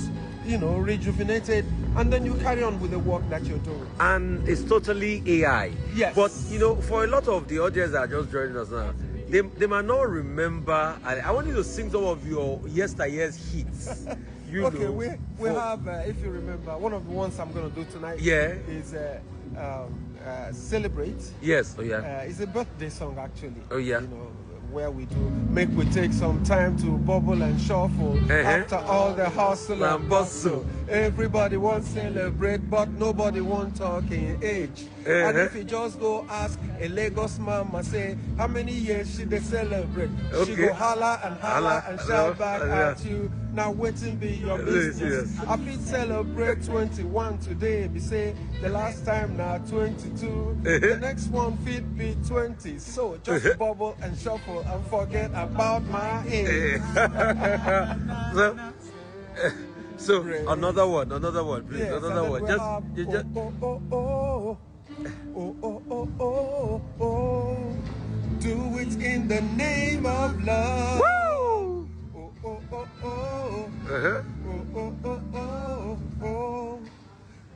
rejuvenated, and then you carry on with the work that you're doing. And it's totally AI. Yes. But, for a lot of the audience that are just joining us now, they might not remember. I want you to sing some of your yesteryear's hits. Okay, we have, if you remember, one of the ones I'm going to do tonight is Celebrate. Yes. Oh yeah. It's a birthday song, actually. Oh yeah. Where we take some time to bubble and shuffle after all the hustle and bustle. Everybody wants to celebrate, but nobody wants talking age. And if you just go ask a Lagos mama, say how many years should they celebrate? She go holla and shout back at you. Now waiting be your business. I fit celebrate 21 today. Be say the last time now 22. The next one fit be 20. So just bubble and shuffle and forget about my age. So another one, please. Yes, another one. Just do it in the name of love. Woo!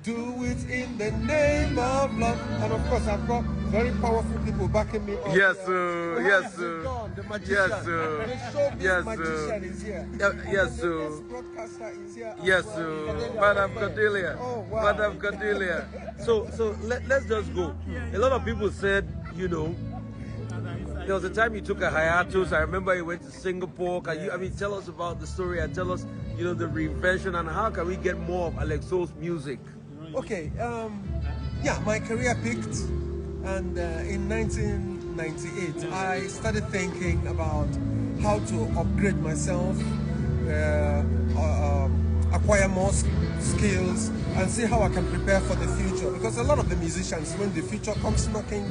Do it in the name of love. And of course, I've got very powerful people backing me up. Yes, sir. Yes, sir. The magician. Yes, sir. The showbiz magician is here. Yes, sir. The broadcaster is here. Yes, sir. Madam Cordelia. Oh, wow. Madam Cordelia. So let's just go. A lot of people said, there was a time you took a hiatus. I remember you went to Singapore. Can you, tell us about the story and tell us, the reinvention and how can we get more of Alexo's music? Okay, my career peaked, and in 1998, I started thinking about how to upgrade myself, acquire more skills, and see how I can prepare for the future. Because a lot of the musicians, when the future comes knocking,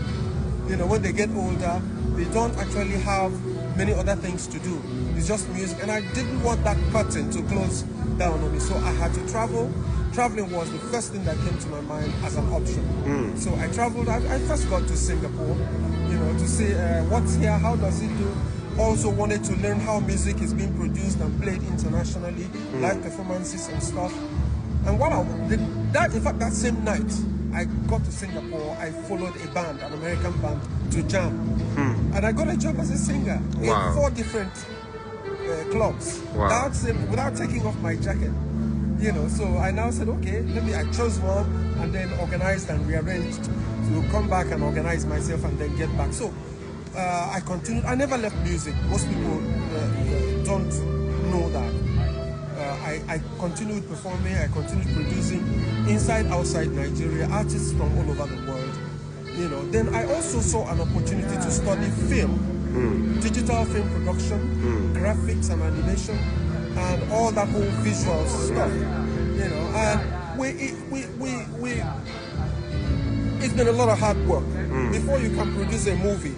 when they get older, they don't actually have many other things to do. It's just music, and I didn't want that curtain to close down on me, so I had to travel. Traveling was the first thing that came to my mind as an option. So I traveled. I first got to Singapore, to see what's here, how does it do, also wanted to learn how music is being produced and played internationally, live performances and stuff. And while I did that, in fact, that same night, I got to Singapore. I followed a band, an American band, to jam. And I got a job as a singer in 4 different clubs without taking off my jacket. You know, so I now said, okay, I chose one and then organized and rearranged to come back and organize myself and then get back. So I continued. I never left music. Most people don't know that. I continued performing, I continued producing inside, outside Nigeria, artists from all over the world. You know, then I also saw an opportunity to study film, digital film production, graphics and animation, and all that whole visual stuff. You know, and it's been a lot of hard work. Before you can produce a movie,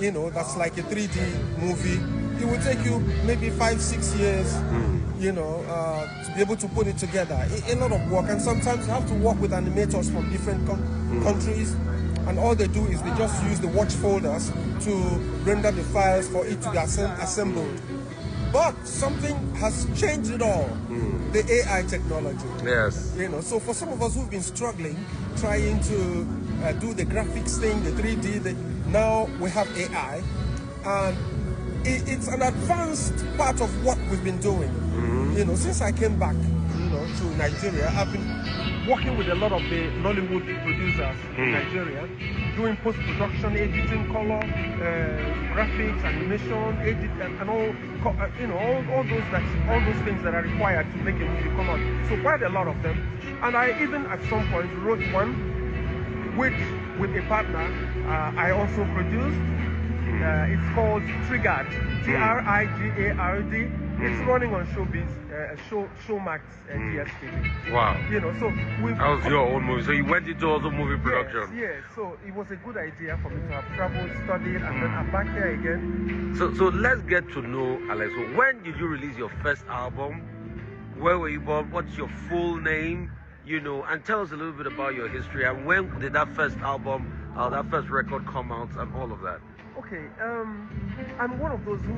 you know, that's like a 3D movie, it will take you maybe 5-6 years, you know, to be able to put it together. A lot of work, and sometimes you have to work with animators from different countries, and all they do is they just use the watch folders to render the files for it to be assembled. But something has changed it all, the AI technology. Yes. You know, so for some of us who've been struggling, trying to do the graphics thing, the 3D, now we have AI, and it's an advanced part of what we've been doing. You know, since I came back, you know, to Nigeria, I've been working with a lot of the Nollywood producers in Nigeria, doing post-production, editing, color, graphics, animation, edit, and all, you know, all those things that are required to make a movie come out. So quite a lot of them. And I even at some point wrote one, which with a partner I also produced. It's called Triggered, Trigard. It's running on Showbiz, Showmax, DSTV. Wow. You know, so that was your own movie. So you went into all the movie production. Yes. So it was a good idea for me to have traveled, studied, and then I'm back here again. So let's get to know Alex. So when did you release your first album? Where were you born? What's your full name? You know, and tell us a little bit about your history and when did that first album, that first record come out and all of that. Okay, I'm one of those who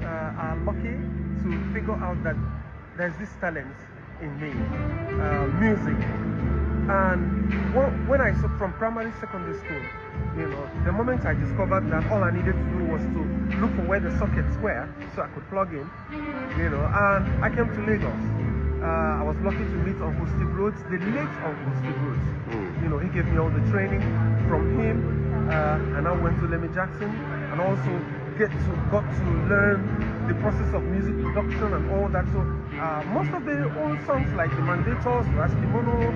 are lucky to figure out that there's this talent in me, music. And when I saw from primary, secondary school, you know, the moment I discovered that all I needed to do was to look for where the sockets were so I could plug in, you know, and I came to Lagos. I was lucky to meet Uncle Steve Rhodes, the late Uncle Steve Rhodes. You know, he gave me all the training from him. And I went to Lemmy Jackson and also got to learn the process of music production and all that. So most of the old songs like the Mandators, Raskimono,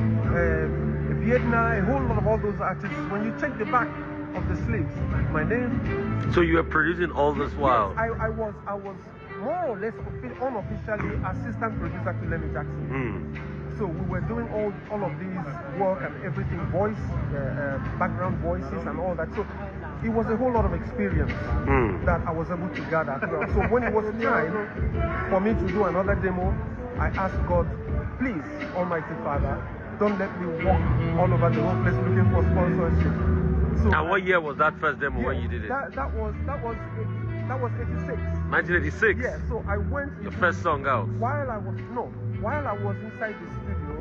Vietnam, a whole lot of all those artists, when you check the back of the sleeves, my name. So you were producing all this while? Yes, I was more or less unofficially assistant producer to Lemmy Jackson. So we were doing all of these work and everything, voice, background voices and all that. So it was a whole lot of experience that I was able to gather. So when it was time for me to do another demo, I asked God, please, Almighty Father, don't let me walk all over the whole place looking for sponsorship. So and what year was that first demo when you did it? That was 86. 1986? Yeah, so I went... Your first song out? While I was inside the studio,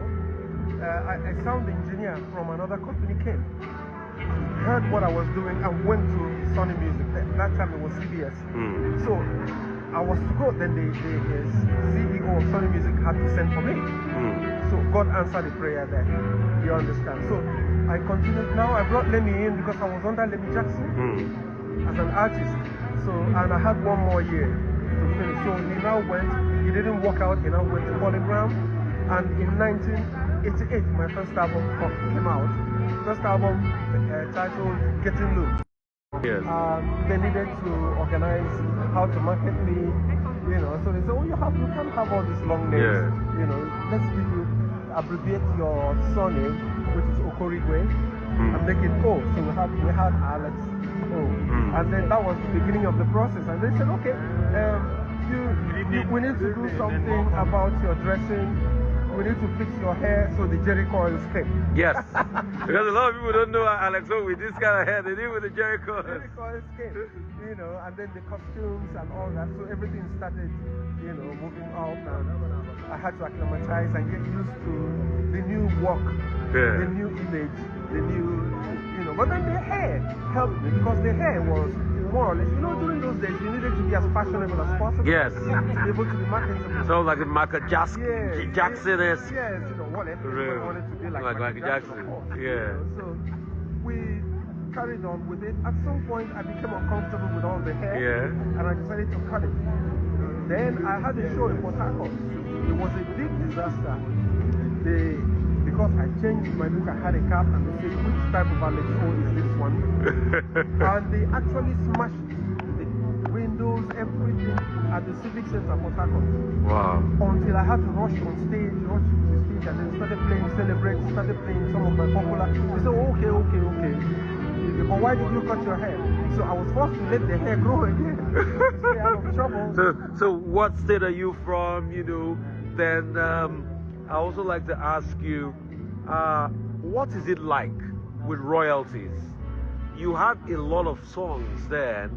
a sound engineer from another company came, heard what I was doing, and went to Sony Music. That time it was CBS. So I was to go, then the CEO of Sony Music had to send for me. So God answered the prayer there. You understand? So I continued. Now I brought Lemmy in because I was under Lemmy Jackson as an artist. So, and I had one more year to finish. So he now went, he didn't work out, he now went to Polygram. And in 1988, my first album came out. First album titled Getting Loose. Yes. They needed to organize how to market me, you know. So they said, oh, you can't have all these long names. Yeah. You know, let's abbreviate your surname, which is Okorigwe, and make it O. So we had Alex O. And then that was the beginning of the process. And they said, okay, we need to do something about your dressing, we need to fix your hair so the Jerry coils came. Yes. Because a lot of people don't know Alex O with this kind of hair. They do with the Jerry coils. Jerry coils came, you know, and then the costumes and all that. So everything started, you know, moving up, and I had to acclimatize and get used to the new work, the new image, the new, you know. But then the hair helped me because the hair was more or less, you know, during those days you needed to be as fashionable as possible. Yes. To be able to be marketable. So like the Michael Jackson is. Yes, you know, whatever. Really? We wanted to be like Michael Jackson. Yeah. So we carried on with it. At some point I became uncomfortable with all the hair. And I decided to cut it. Then I had a show in Port Harcourt. It was a big disaster. Because I changed my look, I had a cap and they said, which type of Alex O is this one? And they actually smashed the windows, everything at the Civic Center Port Harcourt. Wow. Until I had to rush on stage, rush to the stage, and then started playing Celebrate, started playing some of my popular. They said, okay. But why did you cut your hair? So I was forced to let the hair grow again. Stay out of trouble. So what state are you from? You know, then I also like to ask you, what is it like with royalties? You have a lot of songs then,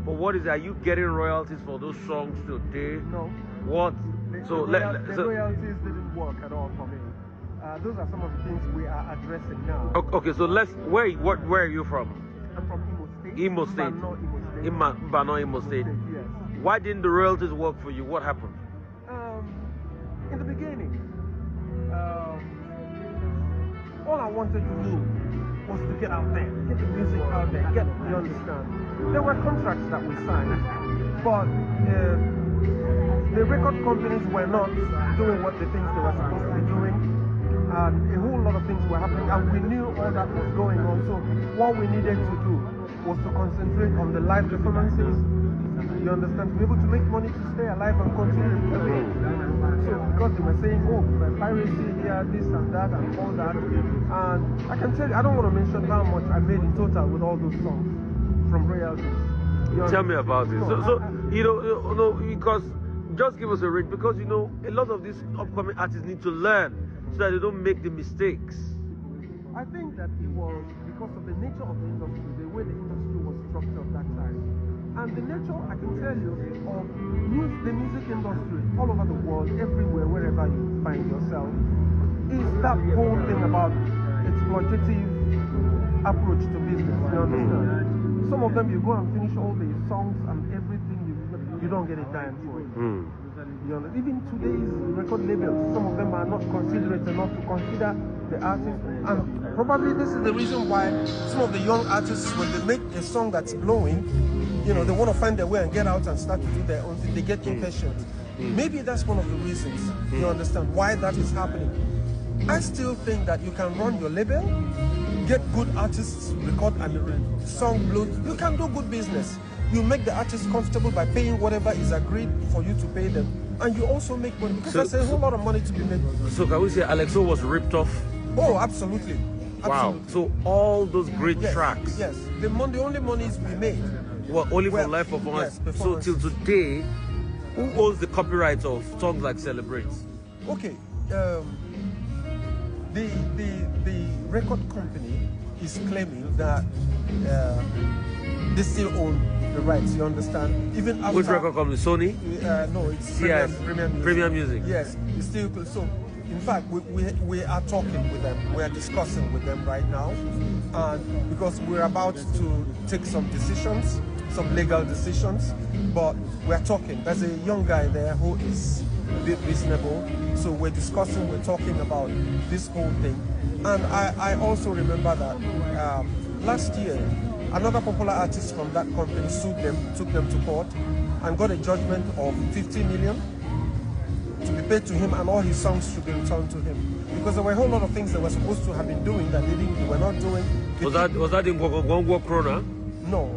but what is, are you getting royalties for those songs today? No. What? The royalties didn't work at all for me. Those are some of the things we are addressing now. Okay, so where are you from? I'm from Imo State. Imo State. Mbano, Imo State. Yes. Why didn't the royalties work for you? What happened? In the beginning, all I wanted to do was to get out there, get the music out there, you understand. There were contracts that we signed, but the record companies were not doing what they think they were supposed to be doing, and a whole lot of things were happening, and we knew all that was going on. So what we needed to do was to concentrate on the live performances, you understand, to be able to make money to stay alive and continue living. So because they were saying, oh, piracy here, this and that and all that, and I can tell you, I don't want to mention how much I made in total with all those songs from royalties. Tell me about it. You know, because just give us a rate, because you know a lot of these upcoming artists need to learn so that they don't make the mistakes. I think that it was because of the nature of the industry, the way the industry was structured that time. And the nature, I can tell you, of the music industry all over the world, everywhere, wherever you find yourself, is that whole thing about exploitative approach to business, you understand? Some of them, you go and finish all the songs and everything, you don't get a dime for it. You know, even today's record labels, some of them are not considerate enough to consider the artist, and probably this is the reason why some of the young artists, when they make a song that's blowing, you know, they want to find their way and get out and start to do their own thing. They get impatient. Maybe that's one of the reasons, you understand, why that is happening. I still think that you can run your label, get good artists, record and song blows. You can do good business. You make the artist comfortable by paying whatever is agreed for you to pay them. And you also make money, because there's a whole lot of money to be made. So can we say Alex O was ripped off? Oh, absolutely. Wow. So all those great tracks. Yes. The only monies we made. Well, only for live performance. Yes, so till today, who owns the copyright of songs like Celebrate? Okay. The record company is claiming that they still own the rights, you understand? Even after, which record company? Sony? No, it's Premium Music. Yes, it's still so. In fact, we are talking with them. We are discussing with them right now, and because we're about to take some decisions, some legal decisions, but we're talking. There's a young guy there who is a bit reasonable, so we're discussing, we're talking about this whole thing. And I also remember that last year, another popular artist from that company sued them, took them to court, and got a judgment of 50 million to be paid to him, and all his songs should be returned to him. Because there were a whole lot of things they were supposed to have been doing that they were not doing. Was that in Gwangwa Krona? No,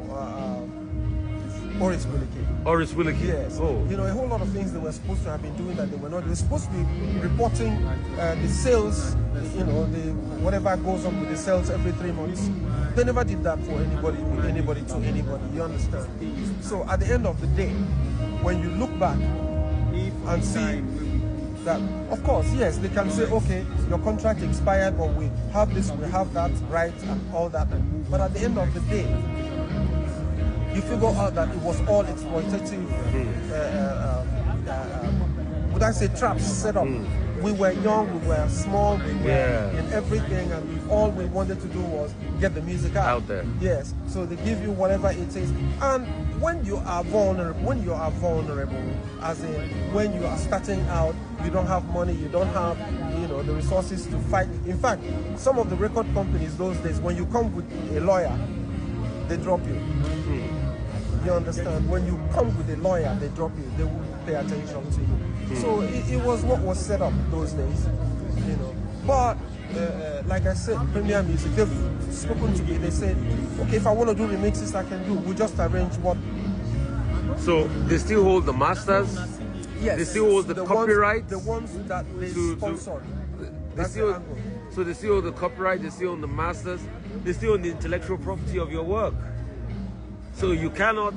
Oris Wiliki. Oris Wiliki? Yes. Oh. You know, a whole lot of things they were supposed to have been doing that they were not. They were supposed to be reporting the sales, you know, whatever goes on with the sales every 3 months. They never did that for anybody, with anybody to anybody, you understand? So at the end of the day, when you look back and see that, of course, yes, they can say, okay, your contract expired, but we have this, we have that, right, and all that. But at the end of the day, you figure out that it was all exploitative, would I say traps set up. We were young, we were small, we were in everything, and all we wanted to do was get the music out there. Yes, so they give you whatever it is. And when you are vulnerable, as in when you are starting out, you don't have money, you don't have, you know, the resources to fight. In fact, some of the record companies those days, when you come with a lawyer, they drop you. You understand? When you come with a lawyer, they drop you. They will pay attention to you. So it was what was set up those days, you know. But like I said, Premier Music, they've spoken to me. They said, okay, if I want to do remixes, I can do. We just arrange what. So they still hold the masters. Yes. They still hold the copyright. The ones that they sponsored. So they still own the copyright. They still own the masters. They still own the intellectual property of your work. So you cannot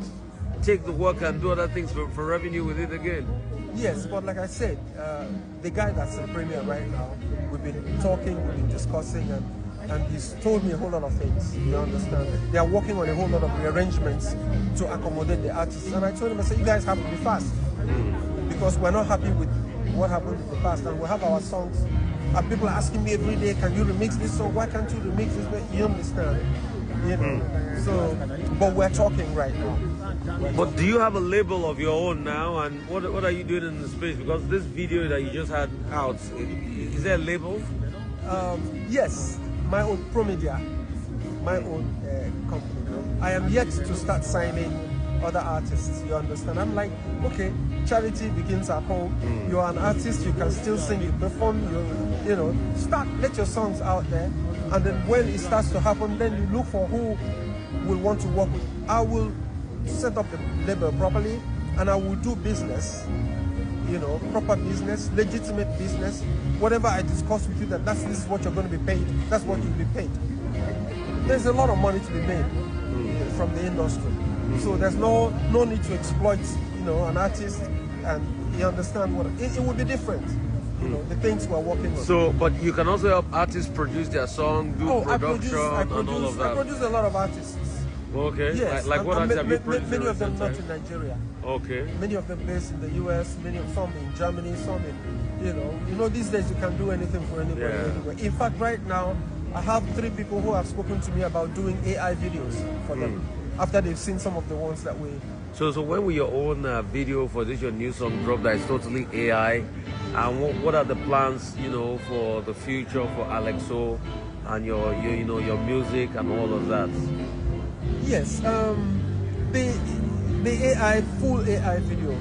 take the work and do other things for revenue with it again. Yes, but like I said, the guy that's in Premier right now, we've been talking, we've been discussing, and he's told me a whole lot of things, you understand? They are working on a whole lot of rearrangements to accommodate the artists. And I told him, I said, you guys have to be fast, because we're not happy with what happened in the past, and we have our songs, and people are asking me every day, can you remix this song? Why can't you remix this? You understand? You know, so, but we're talking right now. But do you have a label of your own now, and what are you doing in the space? Because this video that you just had out, is there a label? Yes, my own Promedia, my own company. I am yet to start signing other artists, you understand? I'm like, okay, charity begins at home. You're an artist, you can still sing, you perform, you know, let your songs out there. And then when it starts to happen, then you look for who will want to work with. I will set up the label properly, and I will do business, you know, proper business, legitimate business. Whatever I discuss with you, this is what you're going to be paid, that's what you'll be paid. There's a lot of money to be made from the industry. So there's no need to exploit, you know, an artist, and you understand what it will be different. You know, the things we're working on. So, but you can also help artists produce their song, do production, and all of that. I produce a lot of artists. Okay. Yes. Like what artists have you produced? Many of them not in Nigeria. Okay. Many of them based in the US, some in Germany, some in, you know, these days you can do anything for anybody anywhere. In fact, right now, I have 3 people who have spoken to me about doing AI videos for them after they've seen some of the ones that we. So when will your own video for this your new song drop that is totally AI? And what are the plans, you know, for the future for Alexo and your music and all of that? Yes, the AI full AI video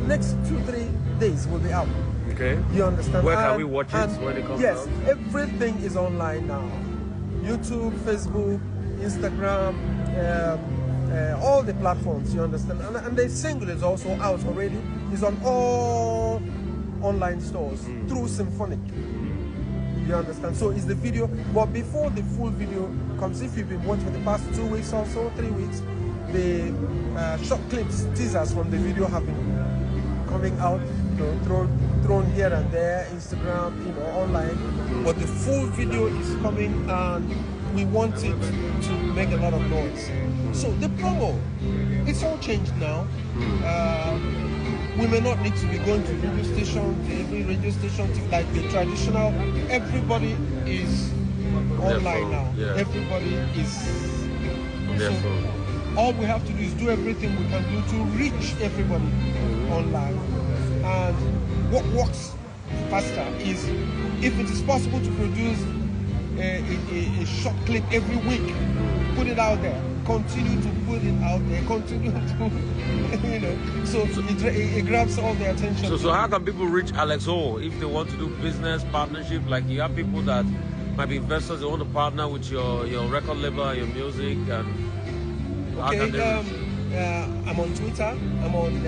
next 2-3 days will be out. Okay. You understand? Where can we watch it when it comes out? Yes, everything is online now. YouTube, Facebook, Instagram, all the platforms. You understand? And the single is also out already. It's on all online stores through Symphonic. You understand? So it's the video, but before the full video comes, if you've been watching for the past 2 weeks or so, 3 weeks, the short clips, teasers from the video have been coming out, you know, thrown here and there, Instagram, you know, online. But the full video is coming, and we want it to make a lot of noise. So the promo, it's all changed now. We may not need to be going to radio station, to every radio station, to like the traditional. Everybody is online now. Yeah. Everybody is. So all we have to do is do everything we can do to reach everybody online. And what works faster is if it is possible to produce a short clip every week, put it out there. Continue to put it out there, continue to, you know, so it grabs all the attention. So how can people reach Alexo if they want to do business partnership? Like you have people that might be investors, they want to partner with your record label and your music, and how can they reach? I'm on Twitter, I'm on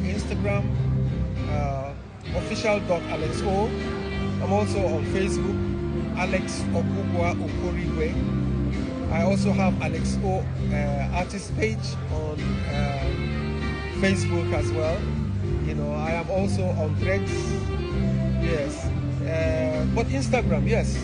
Instagram, official.alexo. I'm also on Facebook, Alex Okugwa Okoriwe. I also have Alex O artist page on Facebook as well. You know, I am also on Threads. Yes. But Instagram, yes.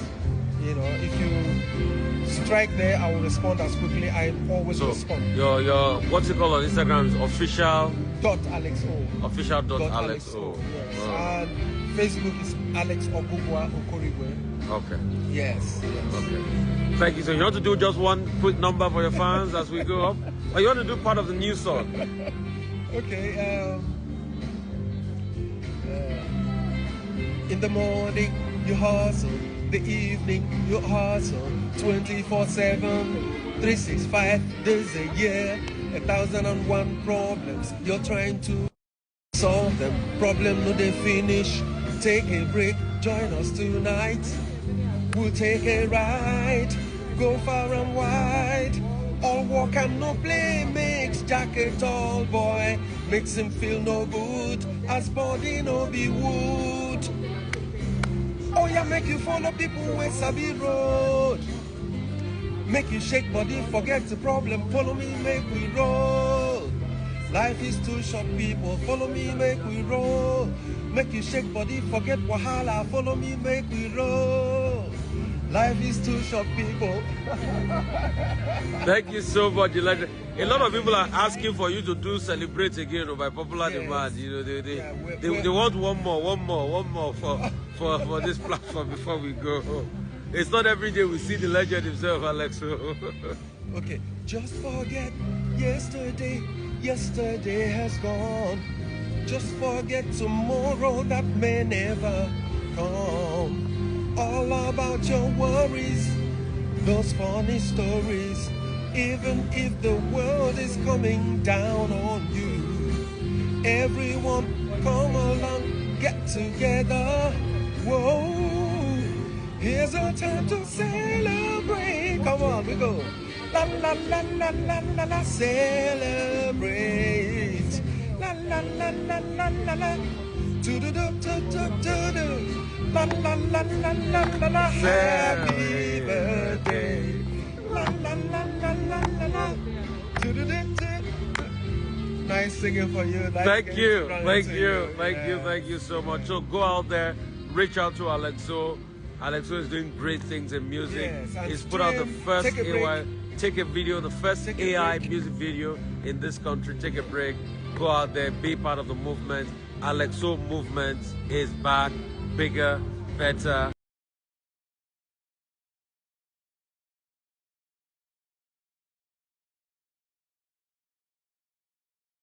You know, if you strike there, I will respond as quickly. I always respond. Your what's it called on Instagram is official. .alexo. Official.alexo. Yes. And Facebook is Alex Ogugwa Okorigwe. Okay. Yes. Okay. Thank you. So you want to do just one quick number for your fans as we go up? Or you want to do part of the new song? Okay. In the morning, you hustle. The evening, you hustle. 24/7, 365 days a year. 1,001 problems. You're trying to solve them. Problem no they finish. Take a break. Join us tonight. We'll take a ride. Go far and wide. All work and no play makes Jack a tall boy. Makes him feel no good. As body no be wood. Oh yeah, make you follow people where Sabi road. Make you shake body, forget the problem. Follow me, make we roll. Life is too short, people. Follow me, make we roll. Make you shake body, forget wahala. Follow me, make we roll. Life is too short, people. Thank you so much, Elijah. A lot of people are asking for you to do Celebrate Again by popular demand. You know, they want one more for this platform before we go. It's not every day we see the legend himself, Alexo. Okay, just forget yesterday. Yesterday has gone. Just forget tomorrow that may never come. All about your worries, those funny stories. Even if the world is coming down on you, everyone come along, get together. Whoa, here's a time to celebrate. Come on, we go. La la la la la la la, celebrate. La la la la la la la. Do do do do do do do. La la la la la la la. Happy birthday. La la la la la la la. Do do do do. Nice singing for you. Nice Thank you so much. So go out there, reach out to Alexo. Alexo is doing great things in music. Yes, he's put out the first the first AI music video in this country. Take a break. Go out there, be part of the movement. Alexo movement is back, bigger, better.